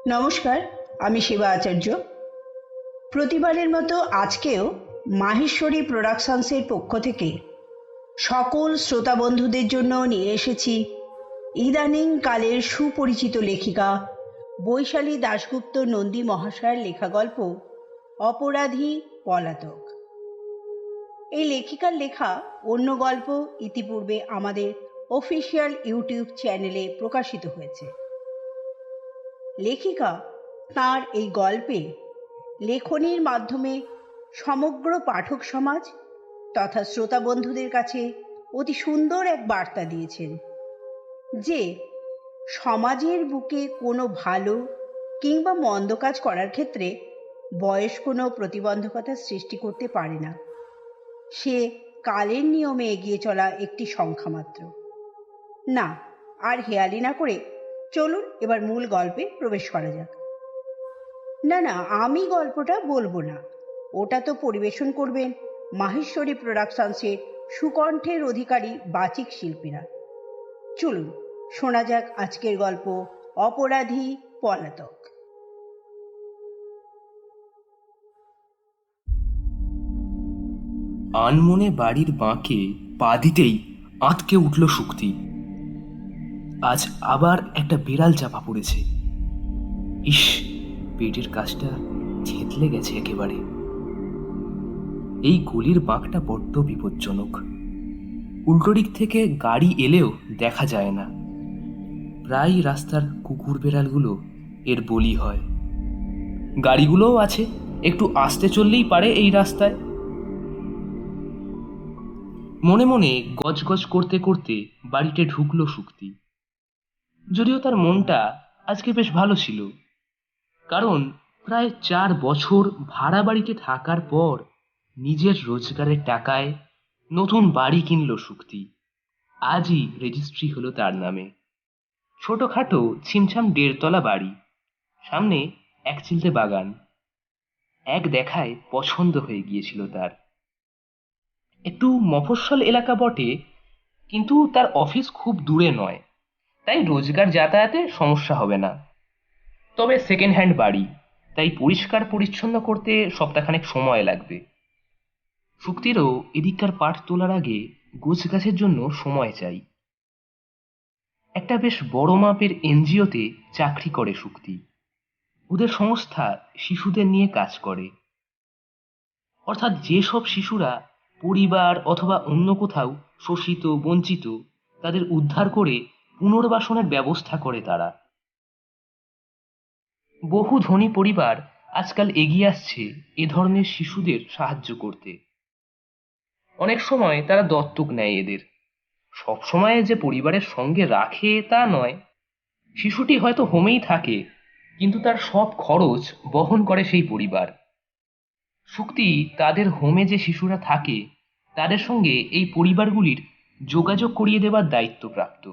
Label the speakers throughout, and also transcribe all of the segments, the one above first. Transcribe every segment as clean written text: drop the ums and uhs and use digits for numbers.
Speaker 1: নমস্কার, আমি শিবা আচার্য। প্রতিবারের মতো আজকেও মাহেশ্বরী প্রোডাকশনসের পক্ষ থেকে সকল শ্রোতা বন্ধুদের জন্য নিয়ে এসেছি ইদানিং কালের সুপরিচিত লেখিকা বৈশালী দাশগুপ্ত নন্দী মহাশয়ের লেখা গল্প অপরাধী পলাতক। এই লেখিকার লেখা অন্য গল্প ইতিপূর্বে আমাদের অফিসিয়াল ইউটিউব চ্যানেলে প্রকাশিত হয়েছে। লেখিকা তাঁর এই গল্পে লেখনীর মাধ্যমে সমগ্র পাঠক সমাজ তথা শ্রোতা বন্ধুদের কাছে অতি সুন্দর এক বার্তা দিয়েছেন যে সমাজের বুকে কোনো ভালো কিংবা মন্দ কাজ করার ক্ষেত্রে বয়স কোনো প্রতিবন্ধকতা সৃষ্টি করতে পারে না। সে কালের নিয়মে এগিয়ে চলা একটি সংখ্যা মাত্র। না, আর হেয়ালি না করে চলুন এবার মূল গল্পে প্রবেশ করা যাক। না, আমি গল্পটা বলবো না, ওটা তো পরিবেশন করবেন মাহেশ্বরী প্রোডাকশনসের সুকণ্ঠের অধিকারী বাচিক শিল্পীরা। চলুন শোনা যাক আজকের গল্প অপরাধী পলাতক।
Speaker 2: আনমনে বাড়ির বাঁকে পা দিতেই আঁতকে উঠল শুক্তি। আজ আবার একটা বিড়াল চাপা পড়েছে। ইস, পেটের কাজটা থেতলে গেছে একেবারে। এই গলির বাঁকটা বড্ড বিপজ্জনক। উল্টো দিক থেকে গাড়ি এলেও দেখা যায় না। প্রায় রাস্তার কুকুর বেড়ালগুলো এর বলি হয়। গাড়িগুলোও আছে, একটু আস্তে চললেই পারে এই রাস্তায়। মনে মনে গজগজ করতে করতে বাড়িতে ঢুকলো শুক্তি। যদিও তার মনটা আজকে বেশ ভালো ছিল, কারণ প্রায় 4 বছর ভাড়া বাড়িতে থাকার পর নিজের রোজগারের টাকায় নতুন বাড়ি কিনল শুক্তি। আজই রেজিস্ট্রি হলো তার নামে। ছোটখাটো ছিমছাম 1.5 তলা বাড়ি, সামনে এক চিলতে বাগান। এক দেখায় পছন্দ হয়ে গিয়েছিল তার। একটু মফস্বল এলাকা বটে, কিন্তু তার অফিস খুব দূরে নয়, তাই রোজগার যাতায়াতে সমস্যা হবে না। তবে সেকেন্ড হ্যান্ড বাড়ি, তাই পরিষ্কার পরিচ্ছন্ন করতে সপ্তাহখানেক সময় লাগবে। শুক্তিরও এদিককার পাট তোলার আগে গোছগাছের জন্য সময় চাই। একটা বেশ বড় মাপের এনজিওতে চাকরি করে শুক্তি। ওদের সংস্থা শিশুদের নিয়ে কাজ করে, অর্থাৎ যেসব শিশুরা পরিবার অথবা অন্য কোথাও শোষিত বঞ্চিত, তাদের উদ্ধার করে পুনর্বাসনের ব্যবস্থা করে তারা। বহু ধনী পরিবার আজকাল এগিয়ে আসছে এ ধরনের শিশুদের সাহায্য করতে। অনেক সময় তারা দত্তক নেয় এদের। সব সময় যে পরিবারের সঙ্গে রাখে তা নয়। শিশুটি হয়তো হোমেই থাকে, কিন্তু তার সব খরচ বহন করে সেই পরিবার। শুক্তি তাদের হোমে যে শিশুরা থাকে তাদের সঙ্গে এই পরিবারগুলির যোগাযোগ করিয়ে দেবার দায়িত্বপ্রাপ্ত।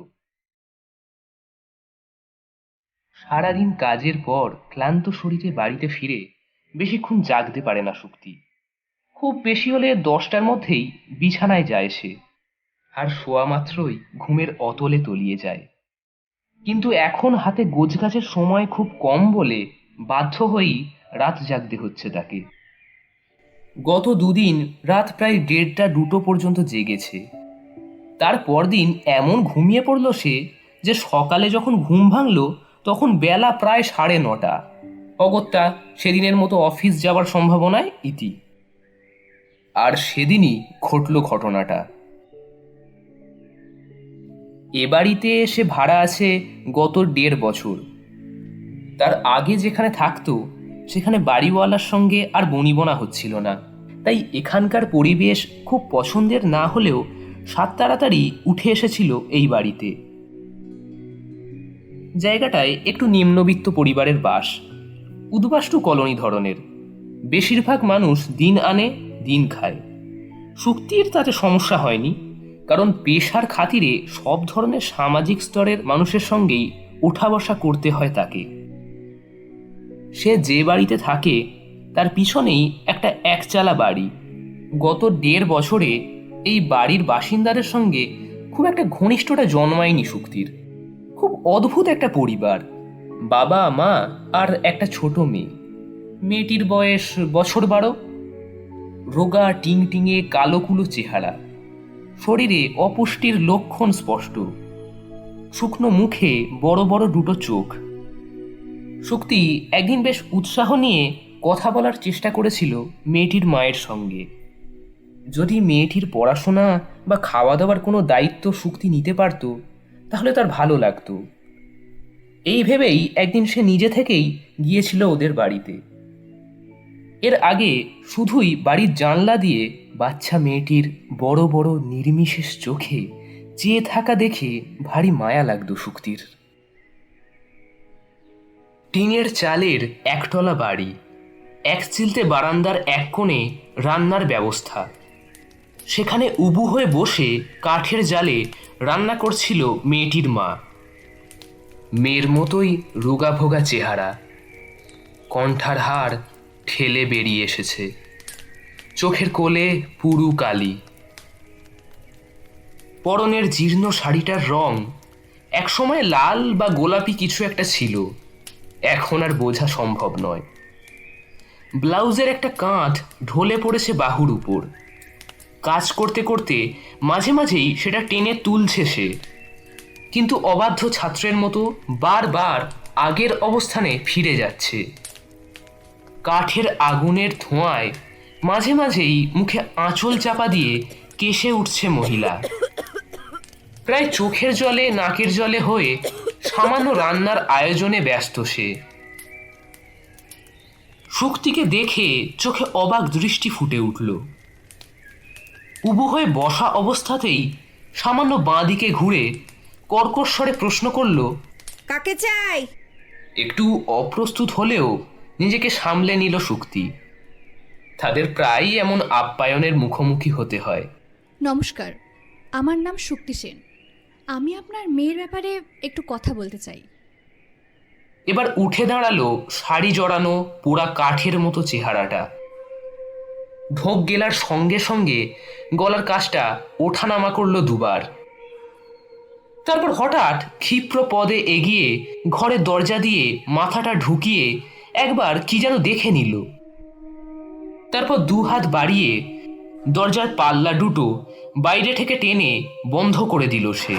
Speaker 2: সারাদিন কাজের পর ক্লান্ত শরীরে বাড়িতে ফিরে বেশিক্ষণ জাগতে পারে না শুক্তি। খুব বেশি হলে 10টার মধ্যেই বিছানায় যায় সে, আর শোয়া মাত্রই ঘুমের অতলে তলিয়ে যায়। কিন্তু এখন হাতে গোছগাছের সময় খুব কম বলে বাধ্য হয়েই রাত জাগতে হচ্ছে তাকে। গত 2 দিন রাত প্রায় 1:30-2টো পর্যন্ত জেগেছে। তার পরদিন এমন ঘুমিয়ে পড়ল সে যে সকালে যখন ঘুম ভাঙল তখন বেলা প্রায় 9:30। অগত্যা সেদিনের মতো অফিস যাওয়ার সম্ভাবনায় ইতি। আর সেদিনই ঘটল ঘটনাটা। এ বাড়িতে সে ভাড়া আছে গত 1.5 বছর। তার আগে যেখানে থাকতো সেখানে বাড়িওয়ালার সঙ্গে আর বনিবনা হচ্ছিল না, তাই এখানকার পরিবেশ খুব পছন্দের না হলেও সাত তাড়াতাড়ি উঠে এসেছিল এই বাড়িতে। জায়গাটায় একটু নিম্নবিত্ত পরিবারের বাস, উদ্বাস্তু কলোনি ধরনের। বেশিরভাগ মানুষ দিন আনে দিন খায়। শুক্তির তাতে সমস্যা হয়নি, কারণ পেশার খাতিরে সব ধরনের সামাজিক স্তরের মানুষের সঙ্গেই ওঠা বসা করতে হয় তাকে। সে যে বাড়িতে থাকে তার পিছনেই একটা একচালা বাড়ি। গত 1.5 বছরে এই বাড়ির বাসিন্দাদের সঙ্গে খুব একটা ঘনিষ্ঠতা জন্মায়নি শুক্তির। খুব অদ্ভুত একটা পরিবার, বাবা, মা আর একটা ছোট মেয়ে। মেয়েটির বয়স বছর 12। রোগা টিংটিঙে কালোকুলো চেহারা, শরীরে অপুষ্টির লক্ষণ স্পষ্ট, শুকনো মুখে বড় বড় দুটো চোখ। শক্তি একদিন বেশ উৎসাহ নিয়ে কথা বলার চেষ্টা করেছিল মেয়েটির মায়ের সঙ্গে। যদি মেয়েটির পড়াশোনা বা খাওয়া দাওয়ার কোনো দায়িত্ব শক্তি নিতে পারত তাহলে তার ভালো লাগতো। এই ভেবেই একদিন সে নিজে থেকেই গিয়েছিল ওদের বাড়িতে। এর আগে শুধুই বাড়ির জানলা দিয়ে বাচ্চা মেয়েটির বড় বড় নির্বিশেষ চোখে চেয়ে থাকা দেখে ভারী মায়া লাগতো শক্তির। টিনের চালের একতলা বাড়ি, এক চিলতে বারান্দার এক কোণে রান্নার ব্যবস্থা। সেখানে উবু হয়ে বসে কাঠের জালে রান্না করছিল মেয়েটির মা। মেয়ের মতোই রোগাভোগা চেহারা, কণ্ঠার হাড় ঠেলে বেরিয়ে এসেছে, চোখের কোলে পুরু কালি। পরনের জীর্ণ শাড়িটার রং একসময় লাল বা গোলাপি কিছু একটা ছিল, এখন আর বোঝা সম্ভব নয়। ব্লাউজের একটা কাঁধ ঢলে পড়েছে বাহুর উপর। কাজ করতে করতে মাঝে মাঝেই সেটা টেনে তুলছে সে, কিন্তু অবাধ্য ছাত্রের মতো বারবার আগের অবস্থানে ফিরে যাচ্ছে। কাঠের আগুনের ধোঁয়ায় মাঝে মাঝেই মুখে আঁচল চাপা দিয়ে কেশে উঠছে মহিলা। প্রায় চোখের জলে নাকের জলে হয়ে সামান্য রান্নার আয়োজনে ব্যস্ত সে। শক্তিকে দেখে চোখে অবাক দৃষ্টি ফুটে উঠল। উবু হয়ে বসা অবস্থাতেই সামান্য বাঁ দিকে ঘুরে কর্কশ স্বরে প্রশ্ন করল,
Speaker 3: কাকে চাই?
Speaker 2: একটু অপ্রস্তুত হলেও নিজেকে সামলে নিল শক্তি। তাদের প্রায়ই এমন আপ্যায়নের মুখোমুখি হতে হয়।
Speaker 4: নমস্কার, আমার নাম শক্তি সেন। আমি আপনার মেয়ের ব্যাপারে একটু কথা বলতে চাই।
Speaker 2: এবার উঠে দাঁড়ালো শাড়ি জড়ানো পোড়া কাঠের মতো চেহারাটা। ঢোক গেলার সঙ্গে সঙ্গে গলার কাছটা ওঠানামা করলো দুবার। তারপর হঠাৎ ক্ষিপ্র পদে এগিয়ে ঘরের দরজা দিয়ে মাথাটা ঢুকিয়ে একবার কি যেন দেখে নিল। তারপর দুহাত বাড়িয়ে দরজার পাল্লা দুটো বাইরে থেকে টেনে বন্ধ করে দিল সে।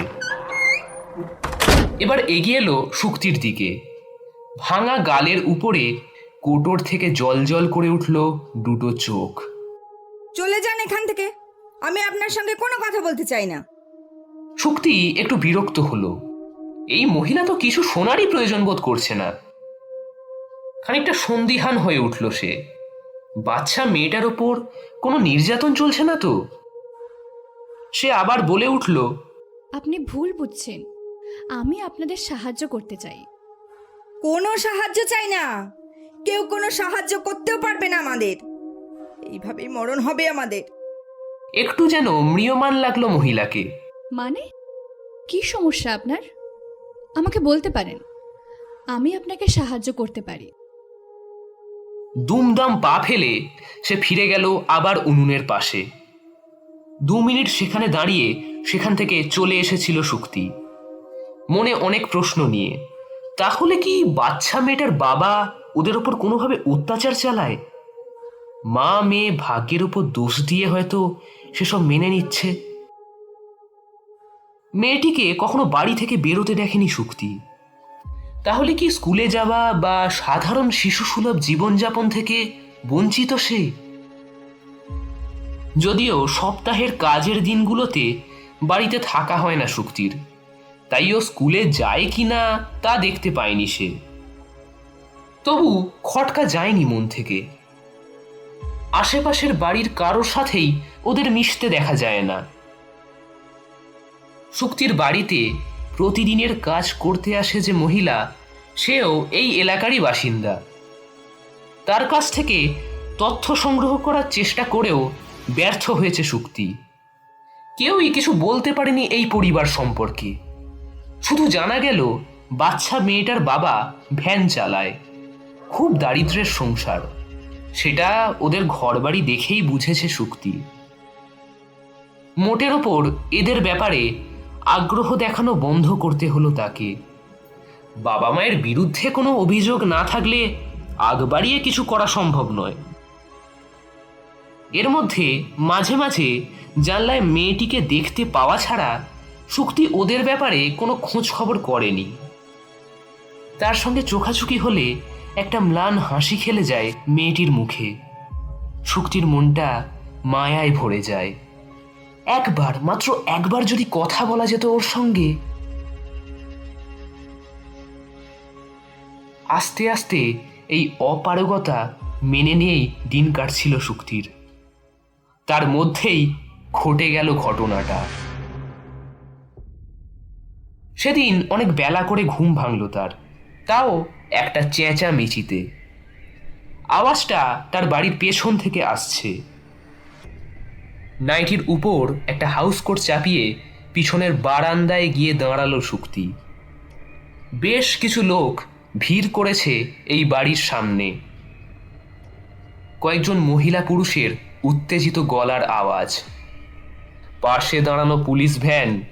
Speaker 2: এবার এগিয়ে এলো শক্তির দিকে। ভাঙা গালের উপরে কোটর থেকে জল জল করে উঠল দুটো চোখ।
Speaker 3: চলে যান এখান থেকে, আমি আপনার সঙ্গে কোনো কথা বলতে চাই না।
Speaker 2: শক্তি একটু বিরক্ত হলো। এই মহিলা তো কিছু শোনারই প্রয়োজন বোধ করছে না। খানিকটা সন্দিহান হয়ে উঠল সে। বাচ্চা মেয়েটার ওপর কোনো নির্যাতন চলছে না তো? সে আবার বলে উঠল,
Speaker 4: আপনি ভুল বুঝছেন, আমি আপনাদের সাহায্য করতে চাই।
Speaker 3: কোনো সাহায্য চাই না, কেউ কোনো সাহায্য করতেও পারবে না আমাদের। এইভাবেই মরণ হবে আমাদের।
Speaker 2: একটু যেন ম্রিয়মাণ লাগলো মহিলাকে।
Speaker 4: মানে কি সমস্যা আপনার? আমাকে বলতে পারেন, আমি আপনাকে সাহায্য করতে পারি।
Speaker 2: দুমদাম পা ফেলে সে ফিরে গেল আবার উনুনের পাশে। 2 মিনিট সেখানে দাঁড়িয়ে সেখান থেকে চলে এসেছিল শক্তি, মনে অনেক প্রশ্ন নিয়ে। তাহলে কি বাচ্চা মেয়েটার বাবা ওদের ওপর কোনোভাবে অত্যাচার চালায়? মা মেয়ে ভাগ্যের উপর দোষ দিয়ে হয়তো সেসব মেনে নিচ্ছে। মেয়েটিকে কখনো বাড়ি থেকে বেরোতে দেখেনি শক্তি। তাহলে কি স্কুলে যাওয়া বা সাধারণ শিশুসুলভ জীবনযাপন থেকে বঞ্চিত সে? যদিও সপ্তাহের কাজের দিনগুলোতে বাড়িতে থাকা হয় না শক্তির, তাই ও স্কুলে যায় কিনা তা দেখতে পায়নি সে। তবু খটকা যায়নি মন থেকে। আশেপাশের বাড়ির কারোর সাথেই ওদের মিশতে দেখা যায় না। শক্তির বাড়িতে প্রতিদিনের কাজ করতে আসে যে মহিলা, সেও এই এলাকারই বাসিন্দা। তার কাছ থেকে তথ্য সংগ্রহ করার চেষ্টা করেও ব্যর্থ হয়েছে শক্তি। কেউই কিছু বলতে পারেনি এই পরিবার সম্পর্কে। শুধু জানা গেল বাচ্চা মেয়েটার বাবা ভ্যান চালায়, খুব দারিদ্র্যের সংসার। সেটা ওদের ঘরবাড়ি দেখেই বুঝেছে শক্তি। মোটের ওপর এদের ব্যাপারে আগ্রহ দেখানো বন্ধ করতে হলো তাকে। বাবা মায়ের বিরুদ্ধে কোনো অভিযোগ না থাকলে আগ বাড়িয়ে কিছু করা সম্ভব নয়। এর মধ্যে মাঝে মাঝে জানলায় মেয়েটিকে দেখতে পাওয়া ছাড়া শুক্তি ওদের ব্যাপারে কোনো খোঁজ খবর করেনি। তার সঙ্গে চোখাচোখি হলে একটা ম্লান হাসি খেলে যায় মেয়েটির মুখে। শুক্তির মনটা মায়ায় ভরে যায়। একবার, মাত্র একবার যদি কথা বলা যেত ওর সঙ্গে। আস্তে আস্তে এই অপারগতা মেনে নিয়েই দিন কাটছিল শুক্তির। তার মধ্যেই ঘটে গেল ঘটনাটা। সেদিন অনেক বেলা করে ঘুম ভাঙল তার, তাও একটা চেঁচামেচিতে। আওয়াজটা তার বাড়ির পেছন থেকে আসছে। নাইটির উপর একটা হাউস কোট চাপিয়ে পিছনের বারান্দায় গিয়ে দাঁড়ালো শুক্তি। বেশ কিছু লোক ভিড় করেছে এই বাড়ির সামনে। কয়েকজন মহিলা পুরুষের উত্তেজিত গলার আওয়াজ। পাশে দাঁড়ানো পুলিশ ভ্যান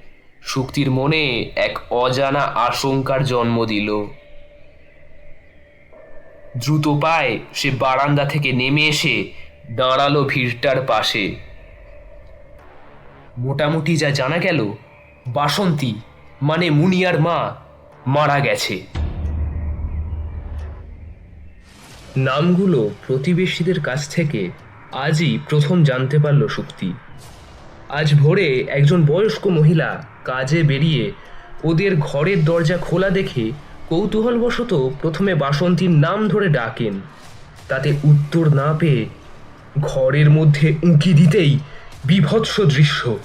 Speaker 2: শুক্তির মনে এক অজানা আশঙ্কার জন্ম দিল। দ্রুত পায়ে সে বারান্দা থেকে নেমে এসে দাঁড়ালো ভিড়টার পাশে। মোটামুটি যা জানা গেল, বাসন্তী মানে মুনিয়ার মা মারা গেছে। নামগুলো প্রতিবেশীদের কাছ থেকে আজই প্রথম জানতে পারল শুক্তি। আজ ভোরে একজন বয়স্ক মহিলা কাজে বেরিয়ে ওদের ঘরের দরজা খোলা দেখে কৌতূহলবশত প্রথমে বাসন্তীর নাম ধরে ডাকেন। তাতে উত্তর না পেয়ে ঘরের মধ্যে উঁকি দিতেই বীভৎস দৃশ্য।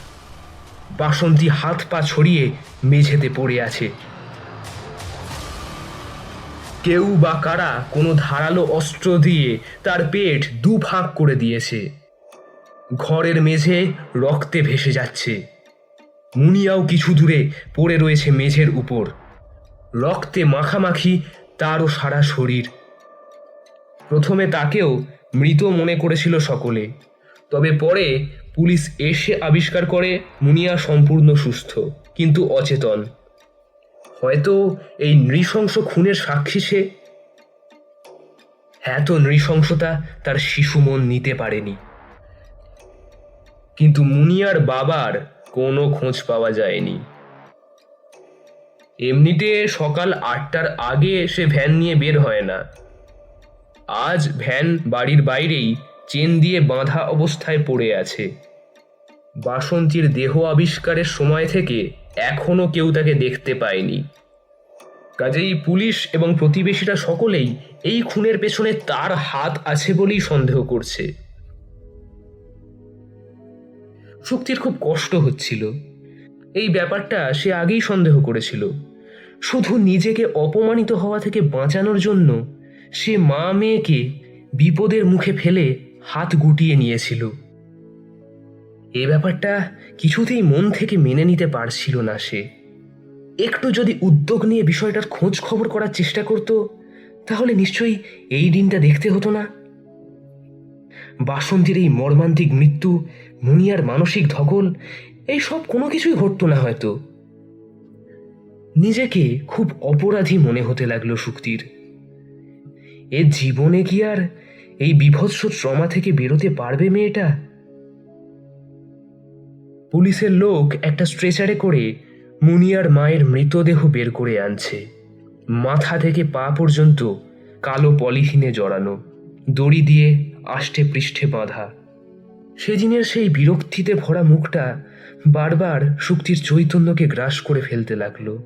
Speaker 2: বাসন্তী হাত পা ছড়িয়ে মেঝেতে পড়ে আছে। কেউ বা কারা কোনো ধারালো অস্ত্র দিয়ে তার পেট দুভাগ করে দিয়েছে। ঘরের মেঝে রক্তে ভেসে যাচ্ছে। মুনিয়াও কিছু দূরে পড়ে রয়েছে মেঝের উপর, রক্তে মাখামাখি তারও সারা শরীর। প্রথমে তাকেও মৃত মনে করেছিল সকলে, তবে পরে পুলিশ এসে আবিষ্কার করে মুনিয়া সম্পূর্ণ সুস্থ কিন্তু অচেতন। হয়তো এই নৃশংস খুনের সাক্ষী সে। এত নৃশংসতা তার শিশু মন নিতে পারেনি। কিন্তু মুনিয়ার বাবার কোনো খোঁজ পাওয়া যায়নি। এমনিতে সকাল 8টার আগে সে ভ্যান নিয়ে বের হয় না। আজ ভ্যান বাড়ির বাইরেই চেন দিয়ে বাঁধা অবস্থায় পড়ে আছে। বাসন্তীর দেহ আবিষ্কারের সময় থেকে এখনো কেউ তাকে দেখতে পায়নি। কাজেই পুলিশ এবং প্রতিবেশীরা সকলেই এই খুনের পেছনে তার হাত আছে বলেই সন্দেহ করছে। শুক্তির খুব কষ্ট হচ্ছিল। এই ব্যাপারটা সে আগেই সন্দেহ করেছিল। শুধু নিজেকে অপমানিত হওয়া থেকে বাঁচানোর জন্য সে মা মেয়েকে বিপদের মুখে ফেলে হাত গুটিয়ে নিয়েছিল। এই ব্যাপারটা কিছুতেই মন থেকে মেনে নিতে পারছিল না সে। একটু যদি উদ্যোগ নিয়ে বিষয়টার খোঁজ খবর করার চেষ্টা করত, তাহলে নিশ্চয়ই এই দিনটা দেখতে হতো না। বাসন্তীর এই মর্মান্তিক মৃত্যু, মুনিয়ার মানসিক ধকল, এই সব কোনো কিছুই ঘটতো না হয়তো। নিজেকে খুব অপরাধী মনে হতে লাগলো শুক্তির। এর জীবনে কি আর এই বীভৎস ট্রমা থেকে বেরোতে পারবে মেয়েটা? পুলিশের লোক একটা স্ট্রেচারে করে মুনিয়ার মায়ের মৃতদেহ বের করে আনছে। মাথা থেকে পা পর্যন্ত কালো পলিথিনে জড়ানো, দড়ি দিয়ে আষ্টে পৃষ্ঠে বাঁধা। সেদিনের সেই বিরক্তিতে ভরা মুখটা বারবার শুক্তির চৈতন্যকে গ্রাস করে ফেলতে লাগলো।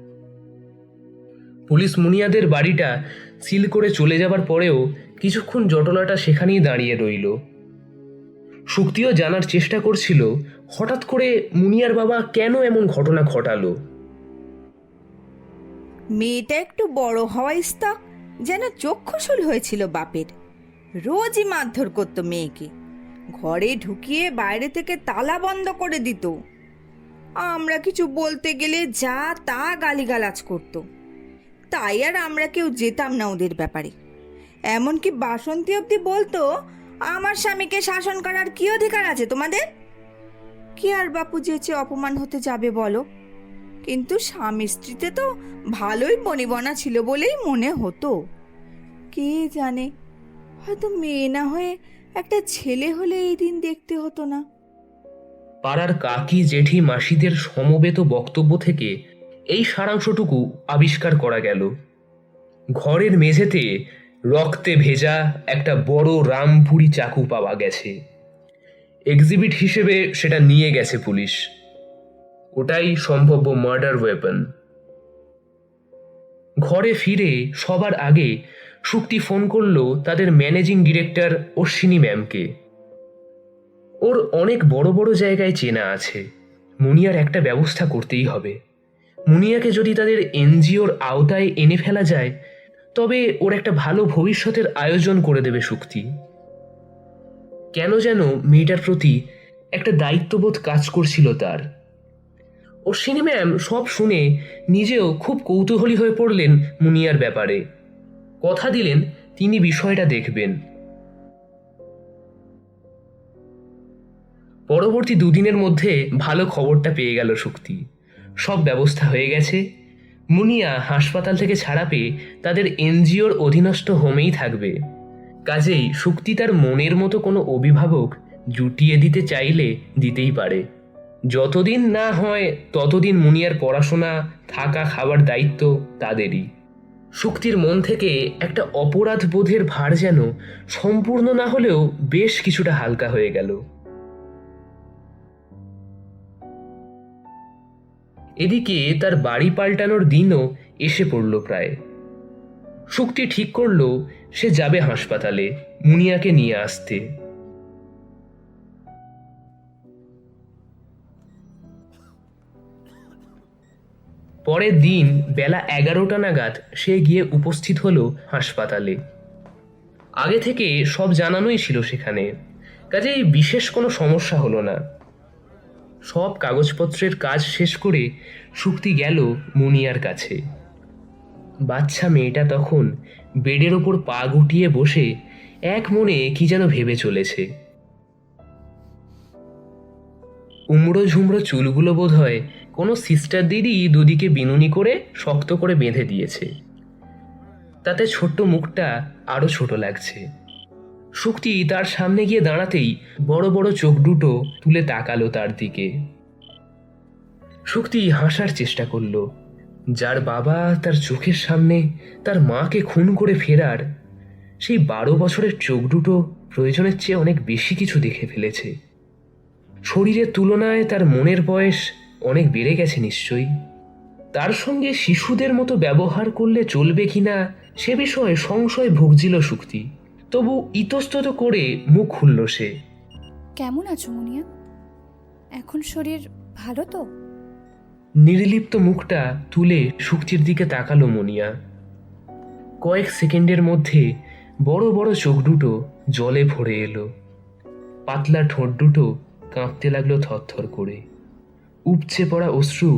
Speaker 2: পুলিশ মুনিয়াদের বাড়িটা সিল করে চলে যাবার পরেও কিছুক্ষণ জটলাটা সেখানেই দাঁড়িয়ে রইল। শুক্তিও জানার চেষ্টা করছিল হঠাৎ করে মুনিয়ার বাবা কেন এমন ঘটনা ঘটালো।
Speaker 3: মেয়েটা একটু বড় হওয়াই যেন চক্ষুশূল হয়েছিল বাপের। রোজই মারধর করতো মেয়েকে, ঘরে ঢুকিয়ে বাইরে থেকে তালা বন্ধ করে দিত। আমরা কিছু বলতে গেলে যা তা গালিগালাজ করত। তাই আর আমরা কেউ যেতাম না ওদের ব্যাপারে। এমনকি বাসন্তী অবধি বলতো, আমার স্বামীকে শাসন করার কি অধিকার আছে তোমাদের? কি আর বাপু যেচে অপমান হতে যাবে বলো? কিন্তু স্বামী স্ত্রীতে তো ভালোই বনিবনা ছিল বলেই মনে হতো। কে জানে, হয়তো মেয়ে না হয়ে একটা ছেলে হলে এই দিন দেখতে হতো না।
Speaker 2: পাড়ার কাকি জেঠি মাসিদের সমবেত বক্তব্য থেকে এই সারাংশটুকু আবিষ্কার করা গেল। ঘরের মেঝেতে রক্তে ভেজা একটা বড় রামপুরি চাকু পাওয়া গেছে। এক্সিবিট হিসেবে সেটা নিয়ে গেছে পুলিশ। ওটাই সম্ভাব্য মার্ডার ওয়েপন। ঘরে ফিরে সবার আগে শুক্তি ফোন করলো তাদের ম্যানেজিং ডিরেক্টর অশ্বিনী ম্যামকে। ওর অনেক বড় বড় জায়গায় চেনা আছে, মুনিয়ার একটা ব্যবস্থা করতেই হবে। মুনিয়াকে যদি তাদের এনজিওর আওতায় এনে ফেলা যায় তবে ওর একটা ভালো ভবিষ্যতের আয়োজন করে দেবে শুক্তি। কেন যেন মেয়েটার প্রতি একটা দায়িত্ববোধ কাজ করছিল তার। অশ্বিনী ম্যাম সব শুনে নিজেও খুব কৌতূহলী হয়ে পড়লেন মুনিয়ার ব্যাপারে। কথা দিলেন তিনি বিষয়টা দেখবেন। পরবর্তী দুদিনের মধ্যে ভালো খবরটা পেয়ে গেল শুক্তি। সব ব্যবস্থা হয়ে গেছে। মুনিয়া হাসপাতাল থেকে ছাড়া পেয়ে তাদের এনজিওর অধীনস্থ হোমেই থাকবে। কাজেই শুক্তি তার মনের মতো কোনো অভিভাবক জুটিয়ে দিতে চাইলে দিতেই পারে। যতদিন না হয় ততদিন মুনিয়ার পড়াশোনা, থাকা, খাবার দায়িত্ব তাদেরই। শুক্তির মন থেকে একটা অপরাধ বোধের ভার যেন সম্পূর্ণ না হলেও বেশ কিছুটা হালকা হয়ে গেল। এদিকে তার বাড়ি পাল্টানোর দিনও এসে পড়ল প্রায়। শুক্তি ঠিক করলো সে যাবে হাসপাতালে মুনিয়াকে নিয়ে আসতে। পরের দিন বেলা 11টা নাগাদ সে গিয়ে উপস্থিত হলো হাসপাতালে। আগে থেকে সব জানানোই ছিল সেখানে, কাজেই বিশেষ কোনো সমস্যা হলো না। সব কাগজপত্রের কাজ শেষ করে শুক্তি গেল মুনিয়ার কাছে। বাচ্চা মেয়েটা তখন বেডের ওপর পা গুটিয়ে বসে এক মনে কি যেন ভেবে চলেছে। উমড়ো ঝুমড়ো চুলগুলো বোধ হয় কোনো সিস্টার দিদি দুদিকে বিনুনি করে শক্ত করে বেঁধে দিয়েছে। তাতে ছোট্ট মুখটা আরো ছোট লাগছে। শুক্তি তার সামনে গিয়ে দাঁড়াতেই বড় বড় চোখ দুটো তুলে তাকালো তার দিকে। শুক্তি হাসার চেষ্টা করলো। যার বাবা তার চোখের সামনে তার মাকে খুন করে ফেরার, সেই 12 বছরের চোখ দুটো প্রয়োজনের চেয়ে অনেক বেশি কিছু দেখে ফেলেছে। শরীরের তুলনায় তার মনের বয়স অনেক বেড়ে গেছে নিশ্চয়ই। তার সঙ্গে শিশুদের মতো ব্যবহার করলে চলবে কিনা সে বিষয়ে সংশয় ভুগছিল শুক্তি। তবু ইতস্তত করে মুখ খুলল সে।
Speaker 4: কেমন আছো মুনিয়া? এখন শরীর ভালো তো?
Speaker 2: নির্লিপ্ত মুখটা তুলে শুক্তির দিকে তাকালো মুনিয়া। কয়েক সেকেন্ডের মধ্যে বড় বড় চোখ দুটো জলে ভরে এলো। পাতলা ঠোঁট দুটো কাঁপতে লাগলো থরথর করে। উপচে পড়া অশ্রু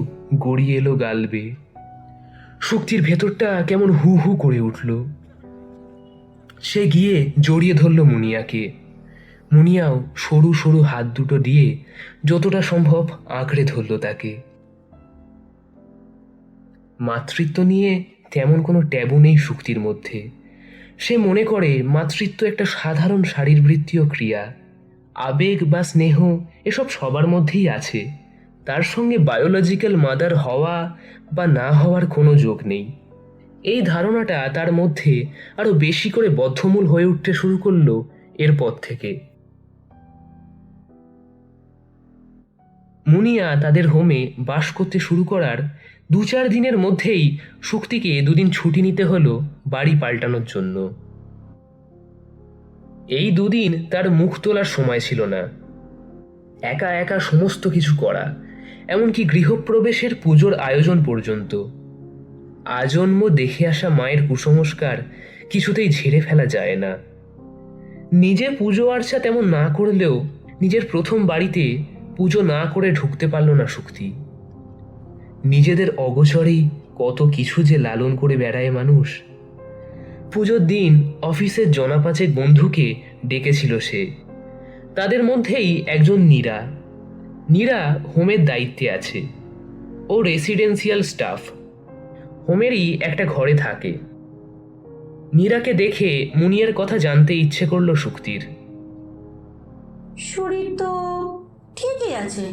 Speaker 2: গড়িয়ে এলো গাল বেয়ে। শুক্তির ভেতরটা কেমন হু হু করে উঠল। সে গিয়ে জড়িয়ে ধরল মুনিয়াকে। মুনিয়াও সরু সরু হাত দুটো দিয়ে যতটা সম্ভব আঁকড়ে ধরল তাকে। মাতৃত্ব নিয়ে তেমন কোনো ট্যাবু নেই শুক্তির মধ্যে। সে মনে করে মাতৃত্ব একটা সাধারণ শারীরবৃত্তীয় ক্রিয়া। আবেগ বা স্নেহ এসব সবার মধ্যেই আছে। তার সঙ্গে বায়োলজিক্যাল মাদার হওয়া বা না হওয়ার কোনো যোগ নেই। এই ধারণাটা তার মধ্যে আরো বেশি করে বদ্ধমূল হয়ে উঠতে শুরু করলো এরপর থেকে। মুনিয়া তাদের হোমে বাস করতে শুরু করার 2-4 দিনের মধ্যেই শুক্তিকে 2 দিন ছুটি নিতে হলো বাড়ি পাল্টানোর জন্য। এই 2 দিন তার মুখ তোলার সময় ছিল না। একা একা সমস্ত কিছু করা, এমনকি গৃহপ্রবেশের পুজোর আয়োজন পর্যন্ত। আজন্ম দেখে আসা মায়ের কুসংস্কার কিছুতেই ঝেড়ে ফেলা যায় না। নিজে পুজো আর্চা তেমন না করলেও নিজের প্রথম বাড়িতে পুজো না করে ঢুকতে পারল না শুক্তি। নিজেদের অগোচরেই কত কিছু যে লালন করে বেড়ায় মানুষ। পুজোর দিন অফিসের জনাপাচেক বন্ধুকে ডেকেছিল সে। তাদের মধ্যেই একজন নীরা। নীরা হোমের দায়িত্বে আছে। ও রেসিডেন্সিয়াল স্টাফ। হোমেরই একটা ঘরে থাকে। নীরাকে দেখে মুনিয়ার কথা জানতে ইচ্ছে করলো শুক্তির।
Speaker 5: শরীর তো ঠিকই আছে,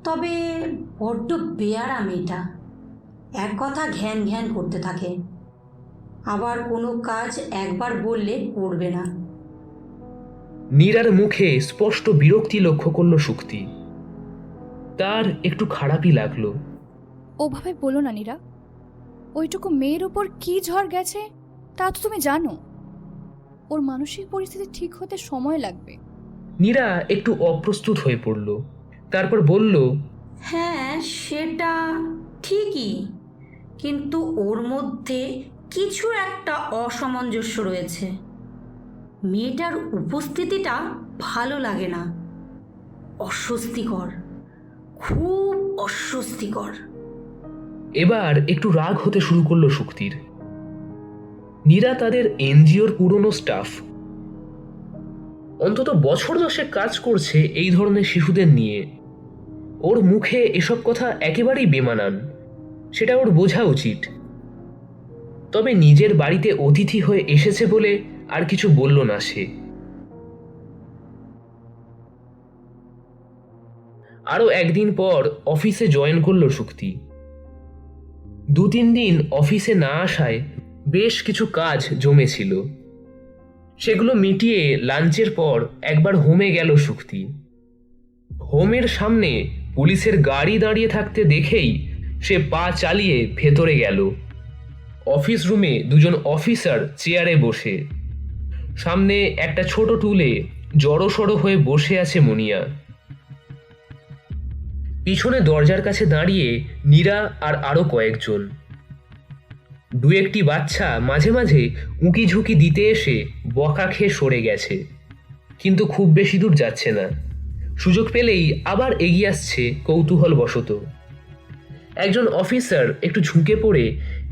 Speaker 5: তবে বড্ড বেয়ারা মেয়েটা। এক কথা ঘ্যান ঘ্যান করতে থাকে, আবার কোনো কাজ একবার বললে করবে না।
Speaker 2: নীরার মুখে স্পষ্ট বিরক্তি লক্ষ্য করলো শুক্তি। তার একটু খারাপই লাগলো।
Speaker 4: ওভাবে বলো না নীরা, ওইটুকু মেয়ের উপর কি ঝড় গেছে তা তো তুমি জানো। ওর মানসিক পরিস্থিতি ঠিক হতে সময় লাগবে।
Speaker 2: নীরা একটু অপ্রস্তুত হয়ে পড়ল, তারপর বলল,
Speaker 5: হ্যাঁ সেটা ঠিকই, কিন্তু ওর মধ্যে কিছু একটা অসামঞ্জস্য রয়েছে। মেয়েটার উপস্থিতিটা ভালো লাগে না, অস্বস্তিকর, খুব অস্বস্তিকর।
Speaker 2: এবার একটু রাগ হতে শুরু করলো শুক্তির। নীরা তাদের এনজিওর পুরনো স্টাফ, অন্তত বছর 10 কাজ করছে এই ধরনের শিশুদের নিয়ে। ওর মুখে এসব কথা একেবারেই বেমানান, সেটা ওর বোঝা উচিত। তবে নিজের বাড়িতে অতিথি হয়ে এসেছে বলে আর কিছু বলল না সে। আরো একদিন পর অফিসে জয়েন করলো শুক্তি। 2-3 দিন অফিসে না আসায় বেশ কিছু কাজ জমেছিল। সেগুলো মিটিয়ে লাঞ্চের পর একবার হোমে গেল শুক্তি। হোমের সামনে পুলিশের গাড়ি দাঁড়িয়ে থাকতে দেখেই সে পা চালিয়ে ভেতরে গেল। অফিস রুমে 2জন অফিসার চেয়ারে বসে, সামনে একটা ছোট টুলে জড়সড় হয়ে বসে আছে মুনিয়া। পিছনে দরজার কাছে দাঁড়িয়ে নীরা আর আরো কয়েকজন। 2-1টি বাচ্চা মাঝে মাঝে উঁকি ঝুঁকি দিতে এসে বকা খেয়ে সরে গেছে, কিন্তু খুব বেশি দূর যাচ্ছে না। সুযোগ পেলেই আবার এগিয়ে আসছে কৌতূহল বশত। একজন অফিসার একটু ঝুঁকে পড়ে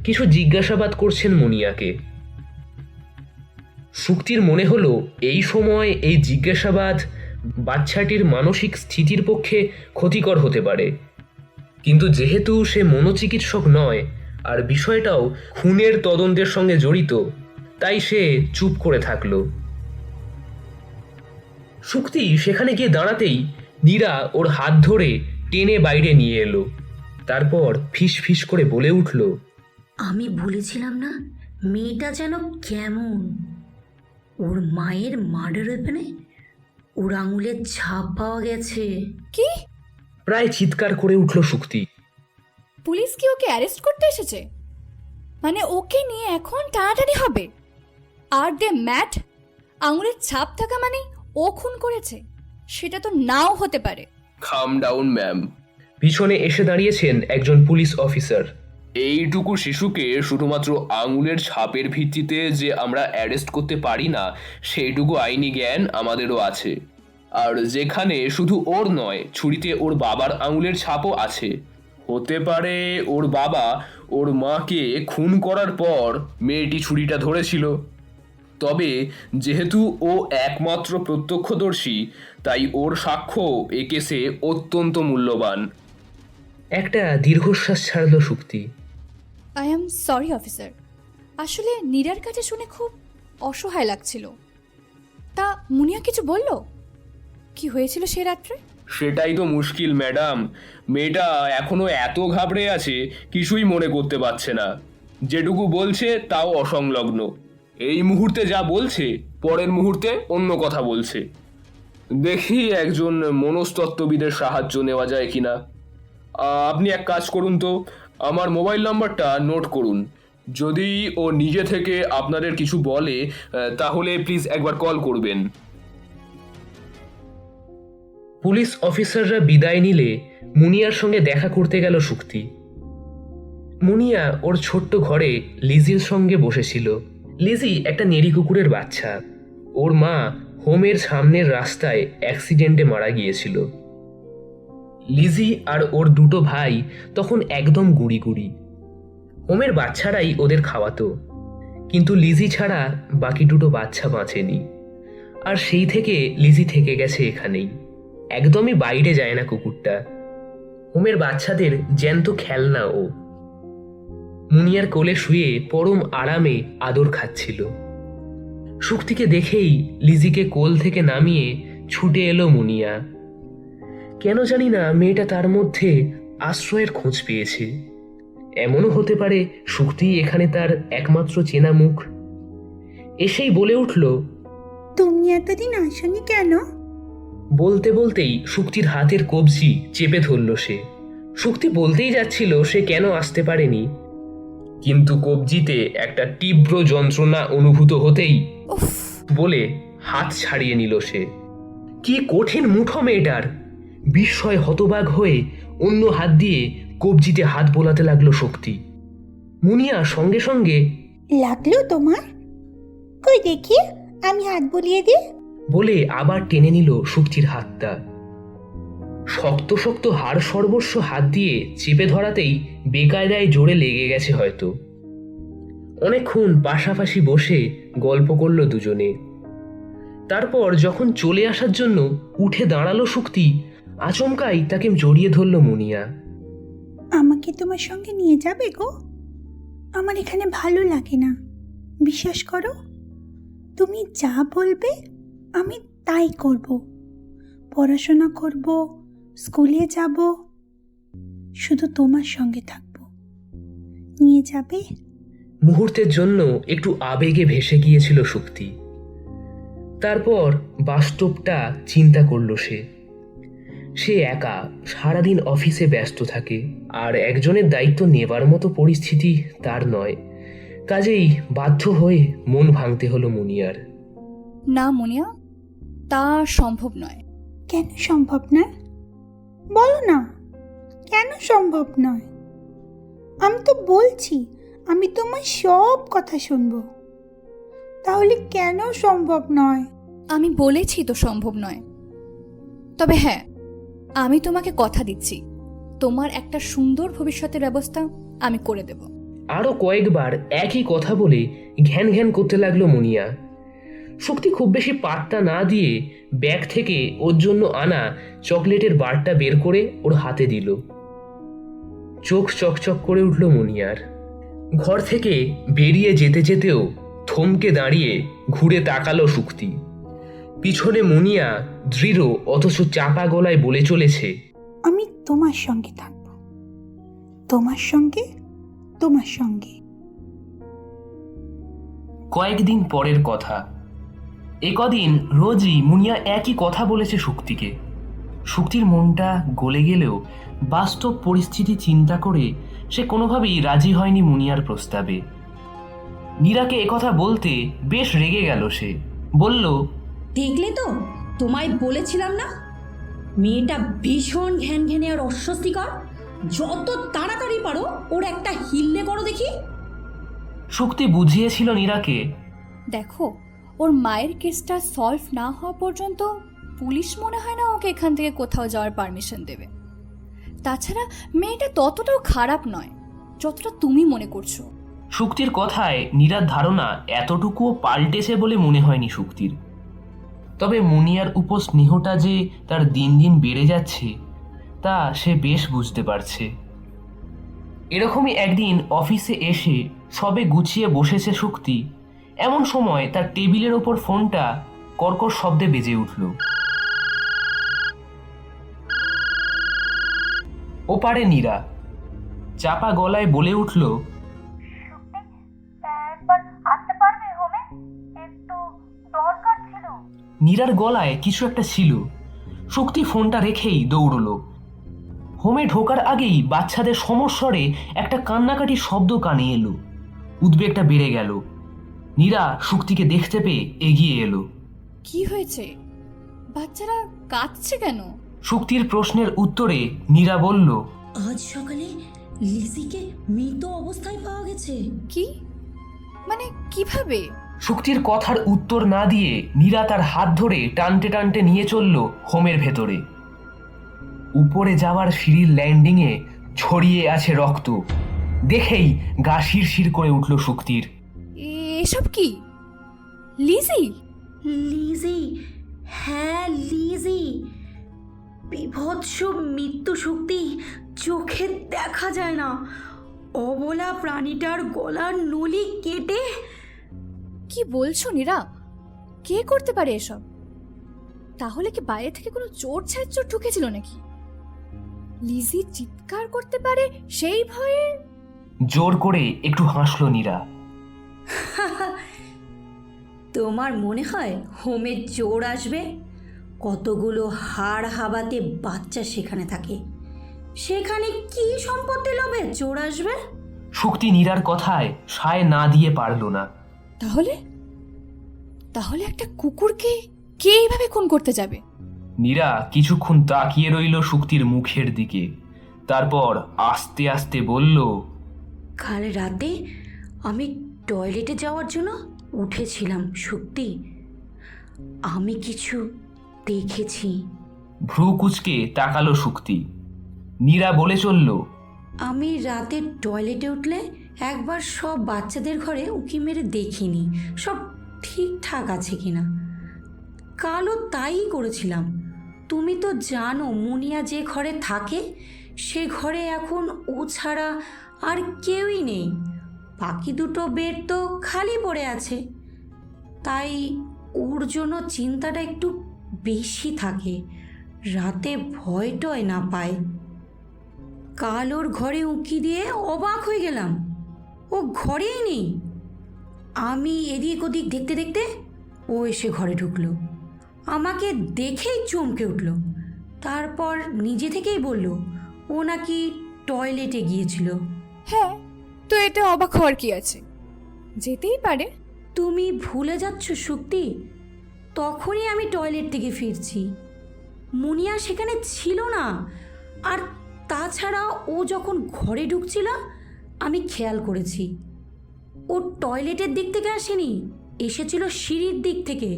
Speaker 2: কিছু জিজ্ঞাসাবাদ করছেন মুনিয়াকে। শুক্তির মনে হলো এই সময় এই জিজ্ঞাসাবাদ বাচ্চাটির মানসিক স্থিতির পক্ষে ক্ষতিকর হতে পারে, কিন্তু যেহেতু সে মনোচিকিৎসক নয় আর বিষয়টাও খুনের তদন্তের সঙ্গে জড়িত, তাই সে চুপ করে থাকলো। শুক্তি সেখানে গিয়ে দাঁড়াতেই নীরা ওর হাত ধরে টেনে বাইরে নিয়ে এলো। তারপর ফিস ফিস করে বলে উঠল,
Speaker 5: আমি বলেছিলাম না মেয়েটা যেন কেমন। ওর মায়ের মার্ডার ওয়েপনে ওর আঙুলের ছাপ পাওয়া গেছে।
Speaker 4: কি?
Speaker 2: প্রায় চিৎকার করে উঠল শুক্তি।
Speaker 4: পুলিশ কি ওকে অ্যারেস্ট করতে এসেছে? মানে ওকে নিয়ে এখন টানাটানি হবে? আর দে ম্যাট, আঙুলের ছাপ থাকা মানে ও খুন করেছে? সেটা তো নাও হতে পারে।
Speaker 2: কাম ডাউন ম্যাম। পিছনে এসে দাঁড়িয়েছেন একজন পুলিশ অফিসার।
Speaker 6: এইটুকু শিশুকে শুধুমাত্র আঙুলের ছাপের ভিত্তিতে যে আমরা অ্যারেস্ট করতে পারি না, সেইটুকু আইনি জ্ঞান আমাদেরও আছে। আর যেখানে শুধু ওর নয়, ছুরিতে ওর বাবার আঙুলের ছাপও আছে। হতে পারে ওর বাবা ওর মাকে খুন করার পর মেয়েটি ছুরিটা ধরেছিল। তবে যেহেতু ও একমাত্র প্রত্যক্ষদর্শী, তাই ওর সাক্ষ্য এ কেসে অত্যন্ত মূল্যবান।
Speaker 2: একটা দীর্ঘশ্বাস ছাড়ল Shukti.
Speaker 4: I am sorry officer, আসলে নীরার কাছে শুনে খুব অসহায় লাগছিল। তা মুনিয়া কিছু বলল? কি হয়েছিল সে রাত্রে?
Speaker 6: সেটাই তো মুশকিল ম্যাডাম। মেয়েটা এখনো এত ঘাবড়ে আছে, কিছুই মনে করতে পারছে না। যেটুকু বলছে তাও অসংলগ্ন। এই মুহূর্তে যা বলছে, পরের মুহূর্তে অন্য কথা বলছে। দেখি একজন মনস্তত্ত্ববিদের সাহায্য নেওয়া যায় কিনা। আপনি এক কাজ করুন তো, আমার মোবাইল নাম্বারটা নোট করুন। যদি ও নিজে থেকে আপনাদের কিছু বলে, তাহলে প্লিজ একবার কল করবেন।
Speaker 2: পুলিশ অফিসাররা বিদায় নিলে মুনিয়ার সঙ্গে দেখা করতে গেল শুক্তি। মুনিয়া ওর ছোট্ট ঘরে লিজির সঙ্গে বসেছিল। লিজি একটা নেড়ি কুকুরের বাচ্চা। ওর মা হোমের সামনের রাস্তায় অ্যাক্সিডেন্টে মারা গিয়েছিল। লিজি আর ওর 2টো ভাই তখন একদম গুঁড়ি গুঁড়ি। হোমের বাচ্চারাই ওদের খাওয়াতো, কিন্তু লিজি ছাড়া বাকি 2টো বাচ্চা বাঁচেনি। আর সেই থেকে লিজি থেকে গেছে এখানেই, একদমই বাইরে যায় না কুকুরটা। হোমের বাচ্চাদের জ্যান্ত খেলনা ও। মুনিয়ার কোলে শুয়ে পরম আরামে আদর খাচ্ছিল। শুক্তিকে দেখেই লিজিকে কোল থেকে নামিয়ে ছুটে এলো মুনিয়া। কেন জানি না মেয়েটা তার মধ্যে আশ্রয়ের খোঁজ পেয়েছে। এমনও হতে পারে শুক্তি এখানে তার একমাত্র চেনা মুখ। এসেই বলে উঠল,
Speaker 7: তুমি এতদিন আসনি কেন?
Speaker 2: বলতে বলতেই শুক্তির হাতের কবজি চেপে ধরল সে। শুক্তি বলতেই যাচ্ছিল সে কেন আসতে পারেনি, কিন্তু কবজিতে একটা তীব্র যন্ত্রণা অনুভূত হতেই
Speaker 4: উফ,
Speaker 2: বলে হাত ছাড়িয়ে নিল সে। কি কঠিন মুঠো মেয়েটার! বিস্ময় হতবাক হয়ে অন্য হাত দিয়ে কবজিতে হাত বোলাতে লাগলো শক্তি। মুনিয়া সঙ্গে সঙ্গে
Speaker 7: লাগলো তোমার? কই দেখি, আমি হাত বুলিয়ে দিই।
Speaker 2: বলে আবার টেনে নিল শক্তির হাতটা। শক্ত শক্ত হাড় সর্বস্ব হাত দিয়ে চেপে ধরাতেই বেকায়দায় জোরে লেগে গেছে হয়তো। অনেকক্ষণ পাশাপাশি বসে গল্প করলো দুজনে। তারপর যখন চলে আসার জন্য উঠে দাঁড়ালো শক্তি, আচমকাই তাকে জড়িয়ে ধরল মুনিয়া।
Speaker 7: আমাকে তোমার সঙ্গে নিয়ে যাবে গো? আমার এখানে ভালো লাগে না, বিশ্বাস করো। তুমি যা বলবে আমি তাই করব। পড়াশোনা করব, স্কুলে যাব, শুধু তোমার সঙ্গে থাকব। নিয়ে যাবে?
Speaker 2: মুহূর্তের জন্য একটু আবেগে ভেসে গিয়েছিল শক্তি। তারপর বাস্তবটা চিন্তা করল সে। সে একা সারাদিন অফিসে ব্যস্ত থাকে, আর একজনের দায়িত্ব নেবার মতো পরিস্থিতি তার নয়। কাজেই বাধ্য হয়ে মন ভাঙতে হলো মুনিয়ার।
Speaker 4: না মুনিয়া, তা সম্ভব নয়।
Speaker 7: কেন সম্ভব নয়? বলো না, কেন সম্ভব নয়? আমি তো বলছি আমি তোমার সব কথা শুনবো। তাহলে কেন সম্ভব নয়?
Speaker 4: আমি বলেছি তো সম্ভব নয়। তবে হ্যাঁ, আমি তোমাকে কথা দিচ্ছি, তোমার একটা সুন্দর ভবিষ্যতের ব্যবস্থা আমি করে দেব।
Speaker 2: আরো কয়েকবার একই কথা বলে ঘ্যান ঘ্যান করতে লাগলো মুনিয়া। শক্তি খুব বেশি পাত্তা না দিয়ে ব্যাগ থেকে ওর জন্য আনা চকলেটের বারটা বের করে ওর হাতে দিল। চোখ চকচক করে উঠল মুনিয়ার। ঘর থেকে বেরিয়ে যেতে যেতেও থমকে দাঁড়িয়ে ঘুরে তাকালো শক্তি। পিছনে মুনিয়া দৃঢ় অথচ চাপা গলায় বলে চলেছে,
Speaker 7: আমি তোমার সঙ্গে থাকবো, তোমার সঙ্গে, তোমার সঙ্গে।
Speaker 2: কয়েকদিন পরের কথা। একদিন রোজই মুনিয়া একই কথা বলেছে শক্তিকে। শক্তির মনটা গলে গেলেও বাস্তব পরিস্থিতি চিন্তা করে সে কোনোভাবেই রাজি হয়নি মুনিয়ার প্রস্তাবে। নীরাকে একথা বলতে বেশ রেগে গেল সে। বলল,
Speaker 5: দেখলে তো, তোমায় বলেছিলাম না, মেয়েটা ভীষণ ঘ্যান ঘ্যানে আর অস্বস্তিকর। যত তাড়াতাড়ি পারো ওর একটা হিল্লে করো দেখি।
Speaker 2: শক্তি বুঝিয়েছিল নীরাকে,
Speaker 4: দেখো, ওর মায়ের কেসটা সলভ না হওয়া পর্যন্ত পুলিশ মনে হয় না ওকে এখান থেকে কোথাও যাওয়ার পারমিশন দেবে। তাছাড়া মেয়েটা ততটাও খারাপ নয় যতটা তুমি মনে করছো।
Speaker 2: শক্তির কথায় নীরার ধারণা এতটুকুও পাল্টেছে বলে মনে হয়নি শক্তির। তবে মুনিয়ার উপর স্নেহটা যে তার দিন দিন বেড়ে যাচ্ছে তা সে বেশ বুঝতে পারছে। এরকমই একদিন অফিসে এসে সবে গুছিয়ে বসেছে শক্তি, এমন সময় তার টেবিলের ওপর ফোনটা কর্কশ শব্দে বেজে উঠল। ওপারে নীরা চাপা গলায় বলে উঠল, নীরার গলায় কিছু একটা ছিল। শক্তি ফোনটা রেখেই দৌড়লো। হোমে ঢোকার আগেই বাচ্চাদের সমস্বরে একটা কান্নাকাটির শব্দ কানে এলো। উদ্বেগটা বেড়ে গেল। নীরা শক্তিকে দেখতে পেয়ে এগিয়ে এলো।
Speaker 4: কি হয়েছে? বাচ্চারা কাঁদছে কেন?
Speaker 2: শক্তির প্রশ্নের উত্তরে নীরা বলল,
Speaker 5: আজ সকালে লিজিকে মৃত অবস্থায় পাওয়া গেছে।
Speaker 4: কি মানে, কিভাবে?
Speaker 2: শক্তির কথার উত্তর না দিয়ে নীরা তার হাত ধরে টানতে টানতে নিয়ে চলল হোমের ভেতরে। উপরে যাওয়ার সিঁড়ির ল্যান্ডিংয়ে ছড়িয়ে আছে রক্ত। দেখেই গা শিরশির করে উঠল শক্তির।
Speaker 4: এসব কি? লিজি?
Speaker 5: লিজি, হ্যাঁ লিজি। বিভৎস মৃত্যু শক্তি, চোখে দেখা যায় না, অবলা প্রাণীটার গলার নলি কেটে।
Speaker 4: কি বলছো নীরা? কে করতে পারে এসব? তাহলে কি বাইরে থেকে কোনো চোর ছাইচোর ঢুকেছিল নাকি? লিজি চিৎকার করতে পারে সেই ভয়ে?
Speaker 2: জোর করে একটু হাসলো নীরা।
Speaker 5: তোমার মনে হয় হোমে চোর আসবে? কতগুলো হাড় হাবাতে বাচ্চা সেখানে থাকে, সেখানে কি সম্পত্তি লোভে চোর আসবে?
Speaker 2: শুক্তি নীরার কথায় সায় না দিয়ে পারল না।
Speaker 4: তাহলে তাহলে একটা কুকুরকে কে এইভাবে খুন করতে যাবে?
Speaker 2: নীরা কিছুক্ষণ তাকিয়ে রইল শুক্তির মুখের দিকে, তারপর আস্তে আস্তে বলল,
Speaker 5: কাল রাতে আমি টয়লেটে যাওয়ার জন্য উঠেছিলাম শক্তি, আমি কিছু দেখেছি।
Speaker 2: ভ্রু কুচকে তাকালো শুক্তি। নীরা বলে চলল,
Speaker 5: আমি রাতে টয়লেটে উঠলে একবার সব বাচ্চাদের ঘরে উঁকি মেরে দেখিনি সব ঠিকঠাক আছে কিনা। কালও তাই করেছিলাম। তুমি তো জানো মুনিয়া যে ঘরে থাকে সে ঘরে এখন ও ছাড়া আর কেউই নেই। বাকি দুটো বেড তো খালি পড়ে আছে, তাই ওর জন্য চিন্তাটা একটু বেশি থাকে, রাতে ভয় টয় না পায়। কাল ওর ঘরে উঁকি দিয়ে অবাক হয়ে গেলাম, ও ঘরেই নেই। আমি এদিক ওদিক দেখতে দেখতে ও এসে ঘরে ঢুকলো, আমাকে দেখেই চমকে উঠল। তারপর নিজে থেকেই বলল ও নাকি টয়লেটে গিয়েছিল।
Speaker 4: হ্যাঁ, তো এটা অবাক হওয়ার কি আছে? যেতেই পারে।
Speaker 5: তুমি ভুলে যাচ্ছ শক্তি, তখনই আমি টয়লেট থেকে ফিরছি, মুনিয়া সেখানে ছিল না। আর তাছাড়া ও যখন ঘরে ঢুকছিল আমি খেয়াল করেছি ও টয়লেটের দিক থেকে আসেনি, এসেছিল সিঁড়ির দিক থেকে।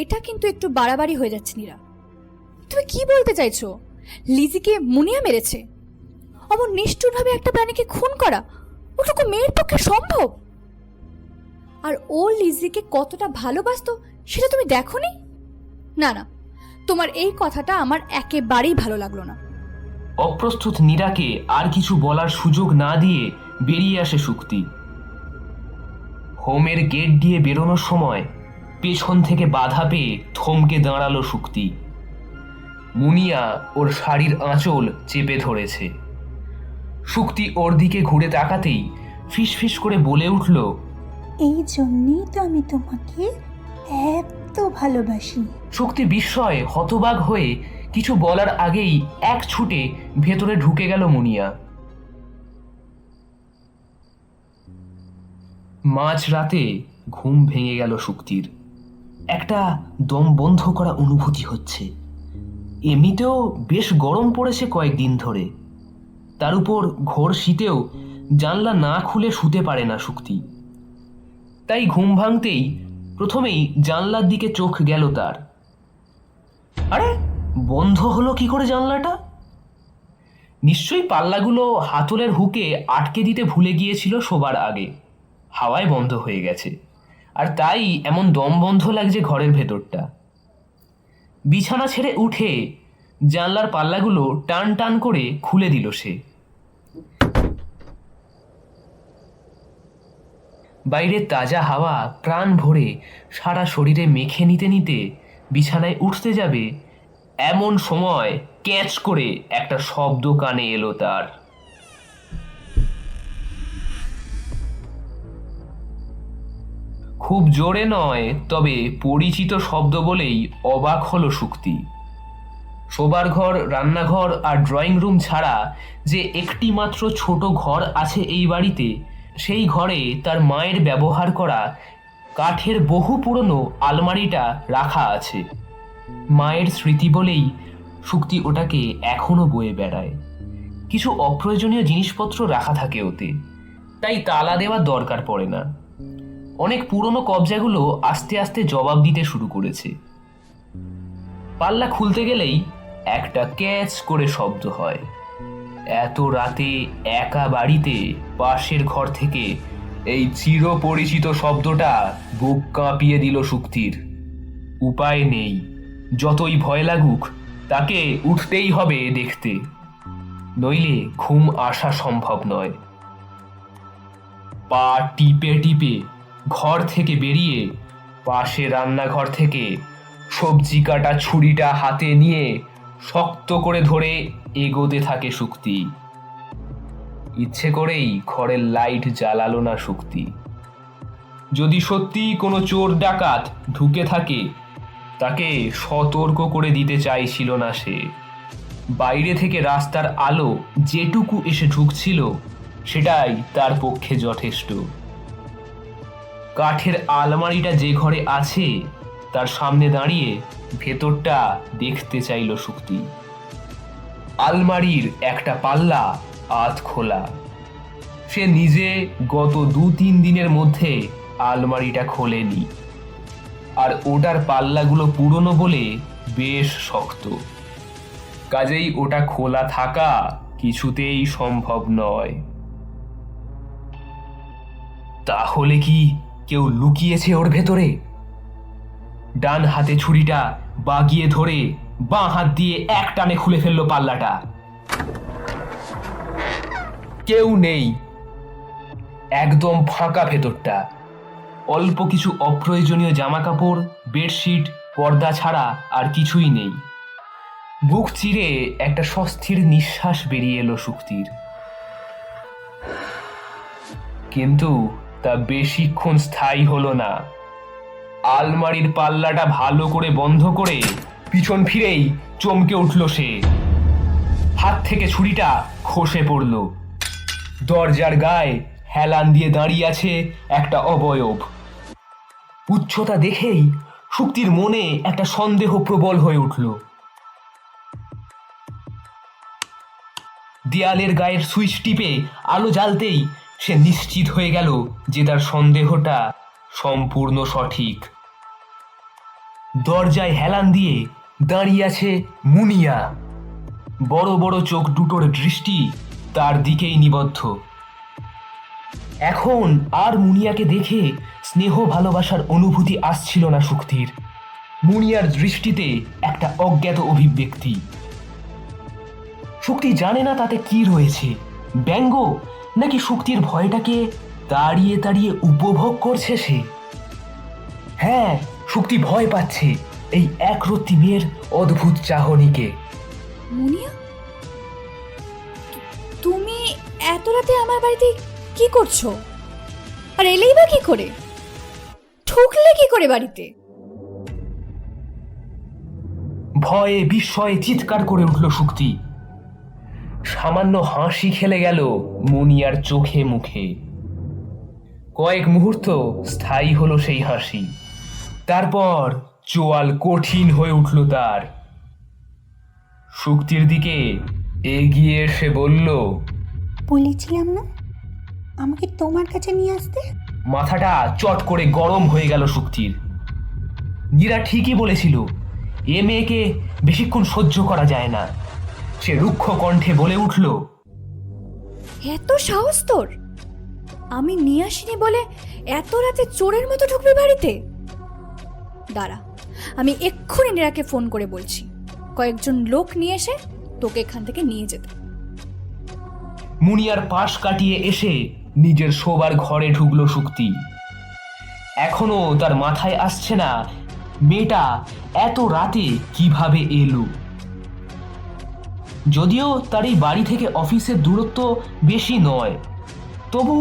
Speaker 4: এটা কিন্তু একটু বাড়াবাড়ি হয়ে যাচ্ছে নীরা। তুমি কি বলতে চাইছো? লিজিকে মুনিয়া মেরেছে? অমন নিষ্ঠুরভাবে একটা প্রাণীকে খুন করা ওটুকু মেয়ের পক্ষে সম্ভব? আর ও লিজিকে কতটা ভালোবাসতো সেটা তুমি দেখোনি? না না, তোমার এই কথাটা আমার একেবারেই ভালো লাগলো না।
Speaker 2: অপ্রস্তুত নীরাকে আর কিছু বলার সুযোগ না দিয়ে বেরিয়ে আসে শুক্তি। হোমের গেট দিয়ে বেরোনোর সময় পেছন থেকে বাধা পেয়ে থমকে দাঁড়ালো শুক্তি। মুনিয়া ওর শাড়ির আঁচল চেপে ধরেছে। শুক্তি ওর দিকে ঘুরে তাকাতেই ফিসফিস করে বলে উঠল,
Speaker 7: এই জন্যেই তো আমি তোমাকে এত ভালোবাসি।
Speaker 2: শুক্তি বিস্ময়ে হতবাক হয়ে কিছু বলার আগেই এক ছুটে ভেতরে ঢুকে গেল মুনিয়া। মাঝরাতে ঘুম ভেঙে গেল শুক্তির। একটা দম বন্ধ করা অনুভূতি হচ্ছে। এমনিতেও বেশ গরম পড়েছে কয়েকদিন ধরে, তার উপর ঘোর শীতেও জানলা না খুলে শুতে পারে না শুক্তি। তাই ঘুম ভাঙতেই প্রথমেই জানলার দিকে চোখ গেল তার। আরে, বন্ধ হলো কি করে জানলাটা? নিশ্চয়ই পাল্লাগুলো হাতলের হুকে আটকে দিতে ভুলে গিয়েছিল শোবার আগে, হাওয়ায় বন্ধ হয়ে গেছে, আর তাই এমন দম বন্ধ লাগছে ঘরের ভেতরটা। বিছানা ছেড়ে উঠে জানলার পাল্লাগুলো টান টান করে খুলে দিল সে। বাইরে তাজা হাওয়া প্রাণ ভরে সারা শরীরে মেখে নিতে নিতে বিছানায় উঠতে যাবে, এমন সময় ক্যাচ করে একটা শব্দ কানে এলো তার। খুব জোরে নয়, তবে পরিচিত শব্দ বলেই অবাক হলো শুক্তি। শোবার ঘর, রান্নাঘর আর ড্রয়িং রুম ছাড়া যে একটি মাত্র ছোট ঘর আছে এই বাড়িতে, সেই ঘরে তার মায়ের ব্যবহার করা কাঠের বহু পুরনো আলমারিটা রাখা আছে। মায়ের স্মৃতি বলেই শুক্তি ওটাকে এখনো বয়ে বেড়ায়। কিছু অপ্রয়োজনীয় জিনিসপত্র রাখা থাকে ওতে, তাই তালা দেওয়ার দরকার পড়ে না। অনেক পুরনো কবজাগুলো আস্তে আস্তে জবাব দিতে শুরু করেছে। পাল্লা খুলতে গেলেই একটা ক্যাচ করে শব্দ হয়। এত রাতে একা বাড়িতে পাশের ঘর থেকে এই চিরপরিচিত শব্দটা বুক কাঁপিয়ে দিল শুক্তির। উপায় নেই, যতই ভয় লাগুক তাকে উঠতেই হবে দেখতে।
Speaker 6: নইলে ঘুম আসা সম্ভব নয়। পা টিপে টিপে ঘর থেকে বেরিয়ে পাশে রান্নাঘর থেকে সবজি কাটা ছুরিটা হাতে নিয়ে শক্ত করে ধরে এগোতে থাকে শুক্তি। ইচ্ছে করেই ঘরের লাইট জ্বালালো না শুক্তি। যদি সত্যি কোনো চোর ডাকাত ঢুকে থাকে তাকে সতর্ক করে দিতে চাইছিল না সে। বাইরে থেকে রাস্তার আলো যেটুকু এসে ঢুকছিল সেটাই তার পক্ষে যথেষ্ট। কাঠের আলমারিটা যে ঘরে আছে তার সামনে দাঁড়িয়ে ভেতরটা দেখতে চাইল শুক্তি। আলমারির একটা পাল্লা আধ খোলা। সে নিজে গত 2-3 দিনের মধ্যে আলমারিটা খোলেনি, আর ওটার পাল্লাগুলো পুরনো বলে বেশ শক্ত। কাজেই ওটা খোলা থাকা কিছুতেই সম্ভব নয়। তাহলে কি কেউ লুকিয়েছে ওর ভেতরে? ডান হাতে ছুরিটা বাগিয়ে ধরে বাঁ হাত দিয়ে এক টানে খুলে ফেললো পাল্লাটা। কেউ নেই, একদম ফাঁকা ভেতরটা। অল্প কিছু অপ্রয়োজনীয় জামা কাপড়, বেডশিট, পর্দা ছাড়া আর কিছুই নেই। বুক চিরে একটা স্বস্তির নিঃশ্বাস বেরিয়ে এলো শুক্তির। কিন্তু তা বেশিক্ষণ স্থায়ী হলো না। আলমারির পাল্লাটা ভালো করে বন্ধ করে পিছন ফিরেই চমকে উঠল সে। হাত থেকে ছুরিটা খসে পড়ল। দরজার গায়ে হেলান দিয়ে দাঁড়িয়ে আছে একটা অবয়ব। উচ্চতা দেখেই শুক্তির মনে একটা সন্দেহ প্রবল হয়ে উঠল। দেয়ালের গায়ের সুইচ টিপে আলো জ্বালতেই সে নিশ্চিত হয়ে গেল যে তার সন্দেহটা সম্পূর্ণ সঠিক। দরজায় হেলান দিয়ে দাঁড়িয়ে আছে মুনিয়া। বড় বড় চোখ দুটোর দৃষ্টি তার দিকেই নিবদ্ধ। এখন আর মুনিয়াকে দেখে স্নেহ ভালোবাসার অনুভূতি আসছিল না শুক্তির। মুনিয়ার দৃষ্টিতে একটা অজ্ঞাত অভিব্যক্তি। শুক্তি জানে না তাতে কি রয়েছে, ব্যঙ্গ নাকি শুক্তির ভয়টাকে তাড়িয়ে তাড়িয়ে উপভোগ করছে সে। হ্যাঁ, শুক্তি ভয় পাচ্ছে এই একরত্তি মেয়ের অদ্ভুত চাহনিকে।
Speaker 4: মুনিয়া, তুমি এত রাতে আমার বাড়িতে কি করছো? আর এলেই বা কি করে? ঢুকলে কি করে বাড়িতে?
Speaker 6: ভয়ে বিস্ময়ে চিৎকার করে উঠল শুক্তি। সামান্য হাসি খেলে গেল মুনিয়ার চোখে মুখে। কয়েক মুহূর্ত স্থায়ী হলো সেই হাসি। তারপর চোয়াল কঠিন হয়ে উঠল তার। শুক্তির দিকে এগিয়ে এসে বলল,
Speaker 7: বলেছিলাম না আমাকে তোমার কাছে নিয়ে আসতে?
Speaker 6: মাথাটা চট করে গরম হয়ে গেল শুক্তির। নীরা ঠিকই বলেছিল, এ মেয়েকে বেশিক্ষণ সহ্য করা যায় না। সে রুক্ষ কণ্ঠে বলে উঠল,
Speaker 4: এত সাহস তোর? আমি নিয়ে আসিনি বলে এত রাতে চোরের মতো ঢুকবি বাড়িতে? দাঁড়া, আমি এক্ষুনি নীরাকে ফোন করে বলছি কয়েকজন লোক নিয়ে এসে তোকে এখান থেকে নিয়ে যেতে।
Speaker 6: মুনিয়ার পাশ কাটিয়ে এসে নিজের শোবার ঘরে ঢুকলো শুক্তি। এখনো তার মাথায় আসছে না মেয়েটা এত রাতে কিভাবে এলো। যদিও তার এই বাড়ি থেকে অফিসের দূরত্ব বেশি নয়, তবু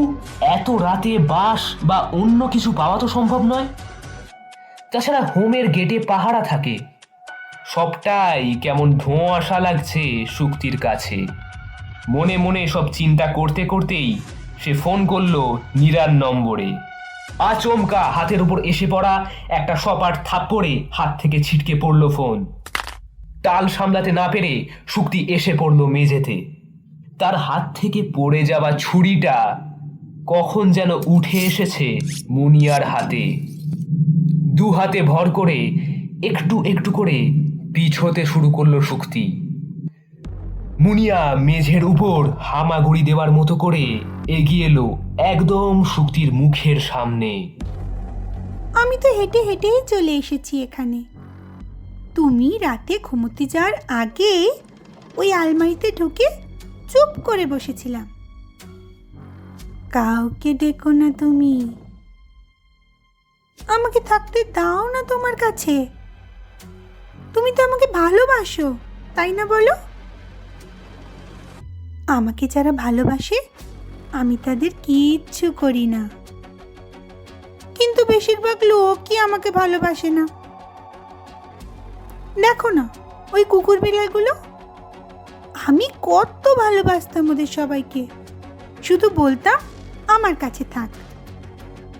Speaker 6: এত রাতে বাস বা অন্য কিছু পাওয়া তো সম্ভব নয়। তাছাড়া হোমের গেটে পাহারা থাকে। সবটাই কেমন ধোঁয়াশা লাগছে শুক্তির কাছে। মনে মনে সব চিন্তা করতে করতেই সে ফোন করলো নীরার নম্বরে। আচমকা হাতের উপর এসে পড়া একটা সপাট থাপ্পড়ে হাত থেকে ছিটকে পড়ল ফোন। টাল সামলাতে না পেরে শুক্তি এসে পড়ল মেঝেতে। তার হাত থেকে পড়ে যাওয়া ছুরিটা কখন যেন উঠে এসেছে মুনিয়ার হাতে। দু হাতে ভর করে একটু একটু করে পিছোতে শুরু করলো শুক্তি। মুনিয়া মেঝের উপর হামাগুড়ি দেওয়ার মতো করে এগিয়ে এলো একদম শুক্তির মুখের সামনে।
Speaker 7: আমি তো হেঁটে হেঁটেই চলে এসেছি এখানে। তুমি রাতে ঘুমোতে যাওয়ার আগে ওই আলমারিতে ঢুকে চুপ করে বসেছিলাম। কাউকে ডেকো না তুমি, আমাকে থাকতে দাও না তোমার কাছে। তুমি তো আমাকে ভালোবাসো, তাই না বলো? আমাকে যারা ভালোবাসে আমি তাদের কিচ্ছু করি না, কিন্তু বেশিরভাগ লোকই আমাকে ভালোবাসে না। দেখো না ওই কুকুর বিড়ালগুলো, আমি কত ভালোবাসতাম ওদের সবাইকে, শুধু বলতাম আমার কাছে থাক,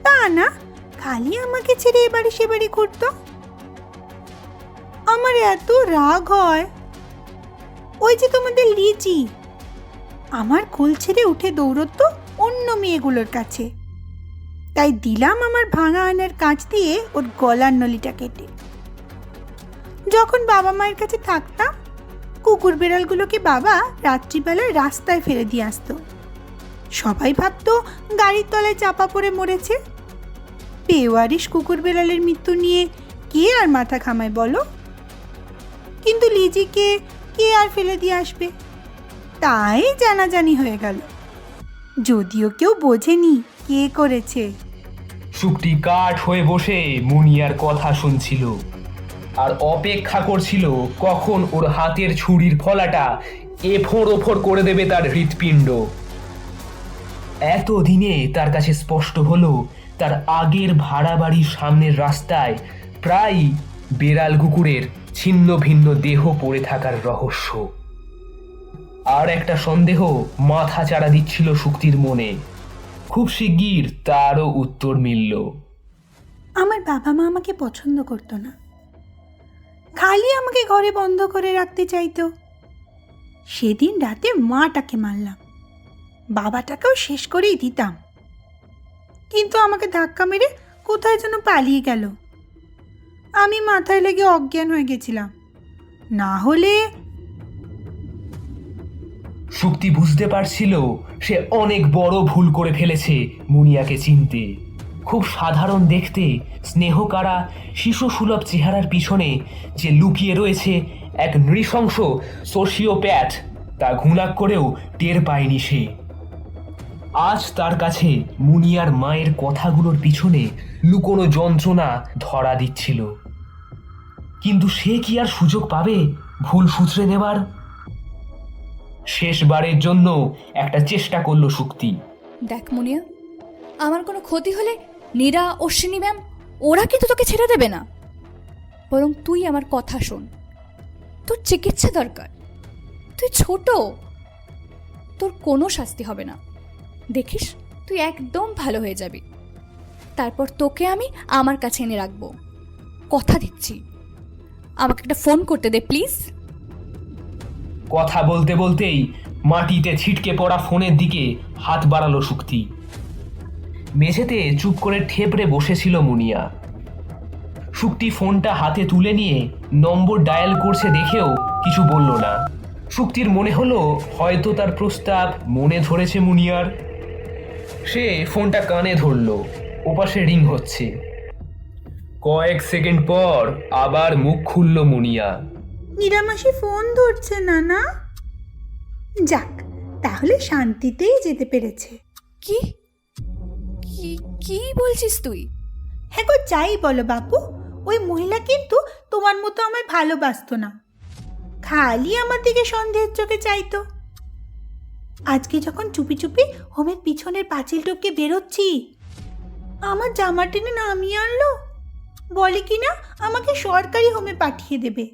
Speaker 7: তা না খালি আমাকে ছেড়ে এবারে সেবারে ঘুরতো। আমার এত রাগ হয়। ওই যে তোমাদের লিচি, আমার কোল ছেড়ে উঠে দৌড়তো অন্য মেয়েগুলোর কাছে, তাই দিলাম আমার ভাঙা আয়নার কাঁচ দিয়ে ওর গলার নলিটা কেটে। যখন বাবা মায়ের কাছে থাকতাম, কুকুর বিড়ালগুলোকে বাবা রাত্রিবেলায় রাস্তায় ফেলে দিয়ে আসতো। সবাই ভাবতো গাড়ির তলায় চাপা পড়ে মরেছে। বেওয়ারিশ কুকুর বিড়ালের মৃত্যু নিয়ে কে আর মাথা ঘামায় বলো? কিন্তু লিজিকে কে আর ফেলে দিয়ে আসবে, তাই জানাজানি হয়ে গেল, যদিও কেউ বোঝেনি কে করেছে।
Speaker 2: শুকটি কাঠ হয়ে বসে মুনিয়ার কথা শুনছিল আর অপেক্ষা করছিল কখন ওর হাতের ছুরির ফলাটা এফোড় ওফোড় করে দেবে তার হৃৎপিণ্ড। এতদিনে তার কাছে স্পষ্ট হলো তার আগের ভাড়া বাড়ির সামনের রাস্তায় প্রায় বেড়াল কুকুরের ছিন্ন ভিন্ন দেহ পড়ে থাকার রহস্য। আর একটা সন্দেহ মাথা চাড়া দিচ্ছিল শুক্তির মনে। খুব শিগগির তারও উত্তর মিলল।
Speaker 7: আমার বাবা মা আমাকে পছন্দ করতো না, খালি আমাকে ঘরে বন্ধ করে রাখতে চাইতো। সেদিন রাতে মাটাকে মারলাম, বাবাটাকেও শেষ করেই দিতাম, কিন্তু আমাকে ধাক্কা মেরে কোথায় যেন পালিয়ে গেল। আমি মাথায় লেগে অজ্ঞান হয়ে গেছিলাম, না হলে।
Speaker 2: শুক্তি বুঝতে পারছিল সে অনেক বড় ভুল করে ফেলেছে মুনিয়াকে চিনতে। খুব সাধারণ দেখতে স্নেহকারা শিশু সুলভ চেহারার পিছনে যে লুকিয়ে রয়েছে এক নৃশংস সোশিওপ্যাথ, তা ঘুণাক করেও টের পায়নি সে। আজ তার কাছে মুনিয়ার মায়ের কথাগুলোর পিছনে লুকোনো যন্ত্রণা ধরা দিচ্ছিল। কিন্তু সে কি আর সুযোগ পাবে ভুল শুধরে নেবার? শেষবারের জন্য একটা চেষ্টা করলো শুক্তি।
Speaker 4: দেখ মুনিয়া, আমার কোনো ক্ষতি হলে নীরা, অশ্বিনী ম্যাম ওরা কিন্তু তোকে ছেড়ে দেবে না। বরং তুই আমার কথা শোন, তোর চিকিৎসা দরকার, তুই ছোট, তোর কোনো শাস্তি হবে না। দেখিস তুই একদম ভালো হয়ে যাবি, তারপর তোকে আমি আমার কাছে এনে রাখবো, কথা দিচ্ছি। আমাকে একটা ফোন করতে দে প্লিজ।
Speaker 2: কথা বলতে বলতেই মাটিতে ছিটকে পড়া ফোনের দিকে হাত বাড়ালো শুক্তি। মেঝেতে চুপ করে ঠেপড়ে বসেছিল মুনিয়া। শুক্তি ফোনটা হাতে তুলে নিয়ে নম্বর ডায়াল করছে দেখেও কিছু বলল না। শুক্তির মনে হলো হয়তো তার প্রস্তাব মনে ধরেছে মুনিয়ার। সে ফোনটা কানে ধরলো, ওপাশে রিং হচ্ছে। কয়েক সেকেন্ড পর আবার মুখ খুলল মুনিয়া।
Speaker 7: নিরামাসি ফোন ধরছে না, না? যাক, তাহলে শান্তিতেই যেতে পেরেছে।
Speaker 4: কি কি কি বলছিস তুই?
Speaker 7: হ্যাঁ গো, যাই বলো বাপু, ওই মহিলা কিন্তু তোমার মতো আমায় ভালোবাসতো না, খালি আমার দিকে সন্দেহের চোখে চাইতো। আজকে যখন চুপি চুপি হোমের পিছনের পাঁচিল টপকে বেরোচ্ছি, আমার জামা টেনে নামিয়ে আনলো, বলে কিনা আমাকে সরকারি হোমে পাঠিয়ে দেবে।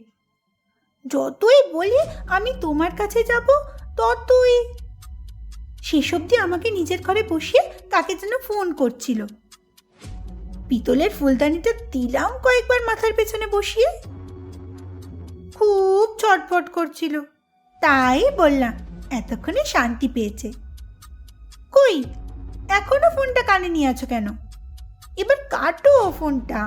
Speaker 7: যতই বলি আমি তোমার কাছে যাব, ততই শেষ অবধি আমাকে নিজের ঘরে বসিয়ে কাকে যেন ফোন করছিল। পিতলের ফুলদানিটা দিলাম কয়েকবার মাথার পেছনে বসিয়ে, খুব ছটফট করছিল, তাই বললাম এতক্ষণে শান্তি পেয়েছে। কই, এখনো ফোনটা কানে নিয়ে আছো কেন? এবার কাটো ফোনটা,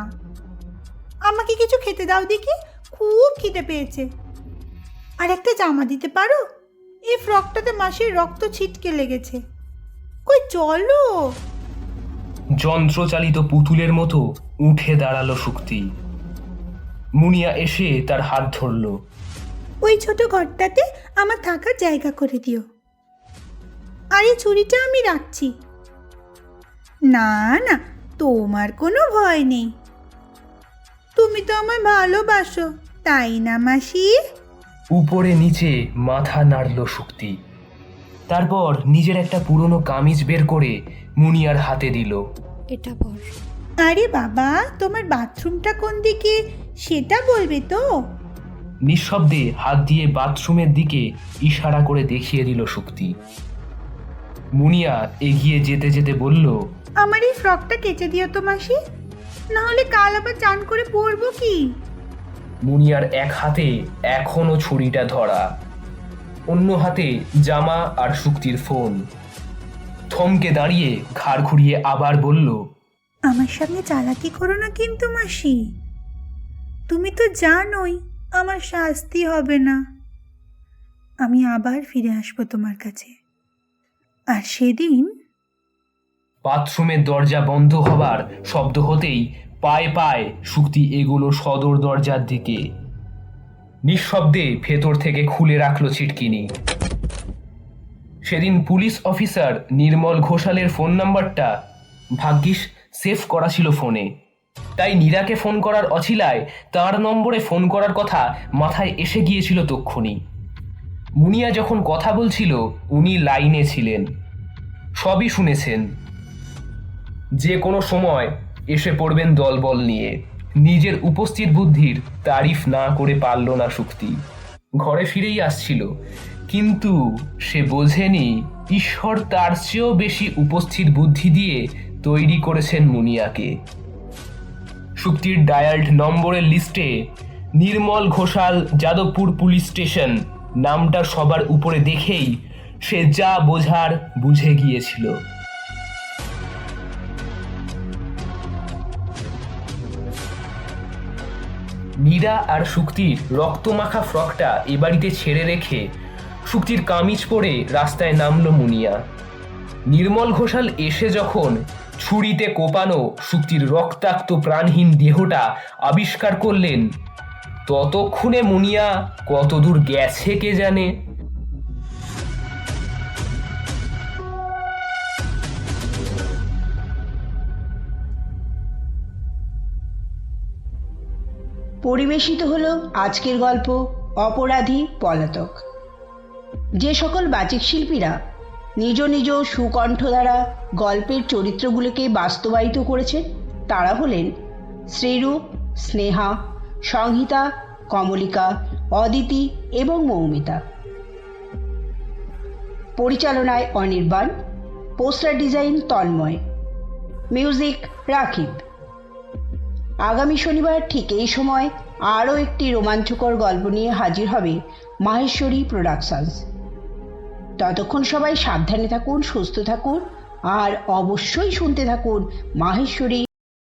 Speaker 7: আমাকে কিছু খেতে দাও দেখি, খুব খিদে পেয়েছে। আর একটা জামা দিতে পারো? এই ফ্রকটাতে মাসির রক্ত ছিটকে লেগেছে। কই চলো।
Speaker 2: যন্ত্রচালিত পুতুলের মতো উঠে দাঁড়ালো শুক্তি। মুনিয়া এসে তার হাত ধরল।
Speaker 7: ওই ছোট ঘরটাতে আমার থাকার জায়গা করে দিও, আর এই ছুরিটা আমি রাখছি। না না, তোমার কোনো ভয় নেই, তুমি তো আমায় ভালোবাসো, তাই না মাসি?
Speaker 2: উপরে নিচে মাথা নাড়ল শুক্তি। তারপর নিজের একটা পুরনো কামিজ বের করে মুনিয়ার হাতে দিল।
Speaker 4: এটা পর।
Speaker 7: আরে বাবা, তোমার বাথরুমটা কোন দিকে সেটা বলবে তো?
Speaker 2: নিঃশব্দে হাত দিয়ে বাথরুমের দিকে ইশারা করে দেখিয়ে দিল শুক্তি। মুনিয়া এগিয়ে যেতে যেতে বলল,
Speaker 7: আমার এই ফ্রকটা কেচে দিও তো মাসি, না হলে কাল আবার চান করে পরবো কি?
Speaker 2: মুনিয়ার এক হাতে এখনো ছুরিটা ধরা, অন্য হাতে জামা আর শুক্তির ফোন। থমকে দাঁড়িয়ে ঘাড় ঘুরিয়ে আবার বলল,
Speaker 7: আমার সঙ্গে চালাকি করো না কিন্তু মাসি, তুমি তো জানোই আমার শাস্তি হবে না। আমি আবার ফিরে আসবো তোমার কাছে, আর সেদিন
Speaker 2: বাথরুমের দরজা বন্ধ হবার শব্দ হতেই পায়ে পায়ে শুক্তি এগুলো সদর দরজার দিকে। নিঃশব্দে ভেতর থেকে খুলে রাখলো ছিটকিনি। সেদিন পুলিশ অফিসার নির্মল ঘোষালের ফোন নাম্বারটা ভাগ্যিস সেভ করা ছিল ফোনে, তাই নীরাকে ফোন করার অছিলায় তার নম্বরে ফোন করার কথা মাথায় এসে গিয়েছিল তক্ষুনি। মুনিয়া যখন কথা বলছিল উনি লাইনে ছিলেন, সবই শুনেছেন। যে কোনো সময় এসে পড়বেন দলবল নিয়ে। নিজের উপস্থিত বুদ্ধির তারিফ না করে পারল না শুক্তি। ঘরে ফিরেই আসছিল, কিন্তু সে বোঝেনি ঈশ্বর তার চেয়েও বেশি উপস্থিত বুদ্ধি দিয়ে তৈরি করেছেন মুনিয়াকে। শুক্তির ডায়ালড নম্বরের লিস্টে নির্মল ঘোষাল যাদবপুর পুলিশ স্টেশন নামটা সবার উপরে দেখেই সে যা বোঝার বুঝে গিয়েছিল। নীরা আর শুক্তির রক্তমাখা ফ্রকটা এ বাড়িতে ছেড়ে রেখে শুক্তির কামিজ পরে রাস্তায় নামলো মুনিয়া। নির্মল ঘোষাল এসে যখন ছুরিতে কোপানো শুক্তির রক্তাক্ত প্রাণহীন দেহটা আবিষ্কার করলেন, ততক্ষণে মুনিয়া কতদূর গেছে কে জানে।
Speaker 1: পরিবেশিত হলো আজকের গল্প অপরাধী পলাতক। যে সকল বাচিক শিল্পীরা নিজ নিজ সুকণ্ঠ দ্বারা গল্পের চরিত্রগুলোকে বাস্তবায়িত করেছেন তারা হলেন শ্রীরূপ, স্নেহা, সংহিতা, কমলিকা, অদিতি এবং মৌমিতা। পরিচালনায় Anirban, poster design Tanmoy, music Rakib. আগামী শনিবার ঠিক এই সময় আরও একটি রোমাঞ্চকর গল্প নিয়ে হাজির হবে মাহেশ্বরী প্রোডাকশনস। ততক্ষণ সবাই সাবধানে থাকুন, সুস্থ থাকুন আর অবশ্যই শুনতে থাকুন মাহেশ্বরী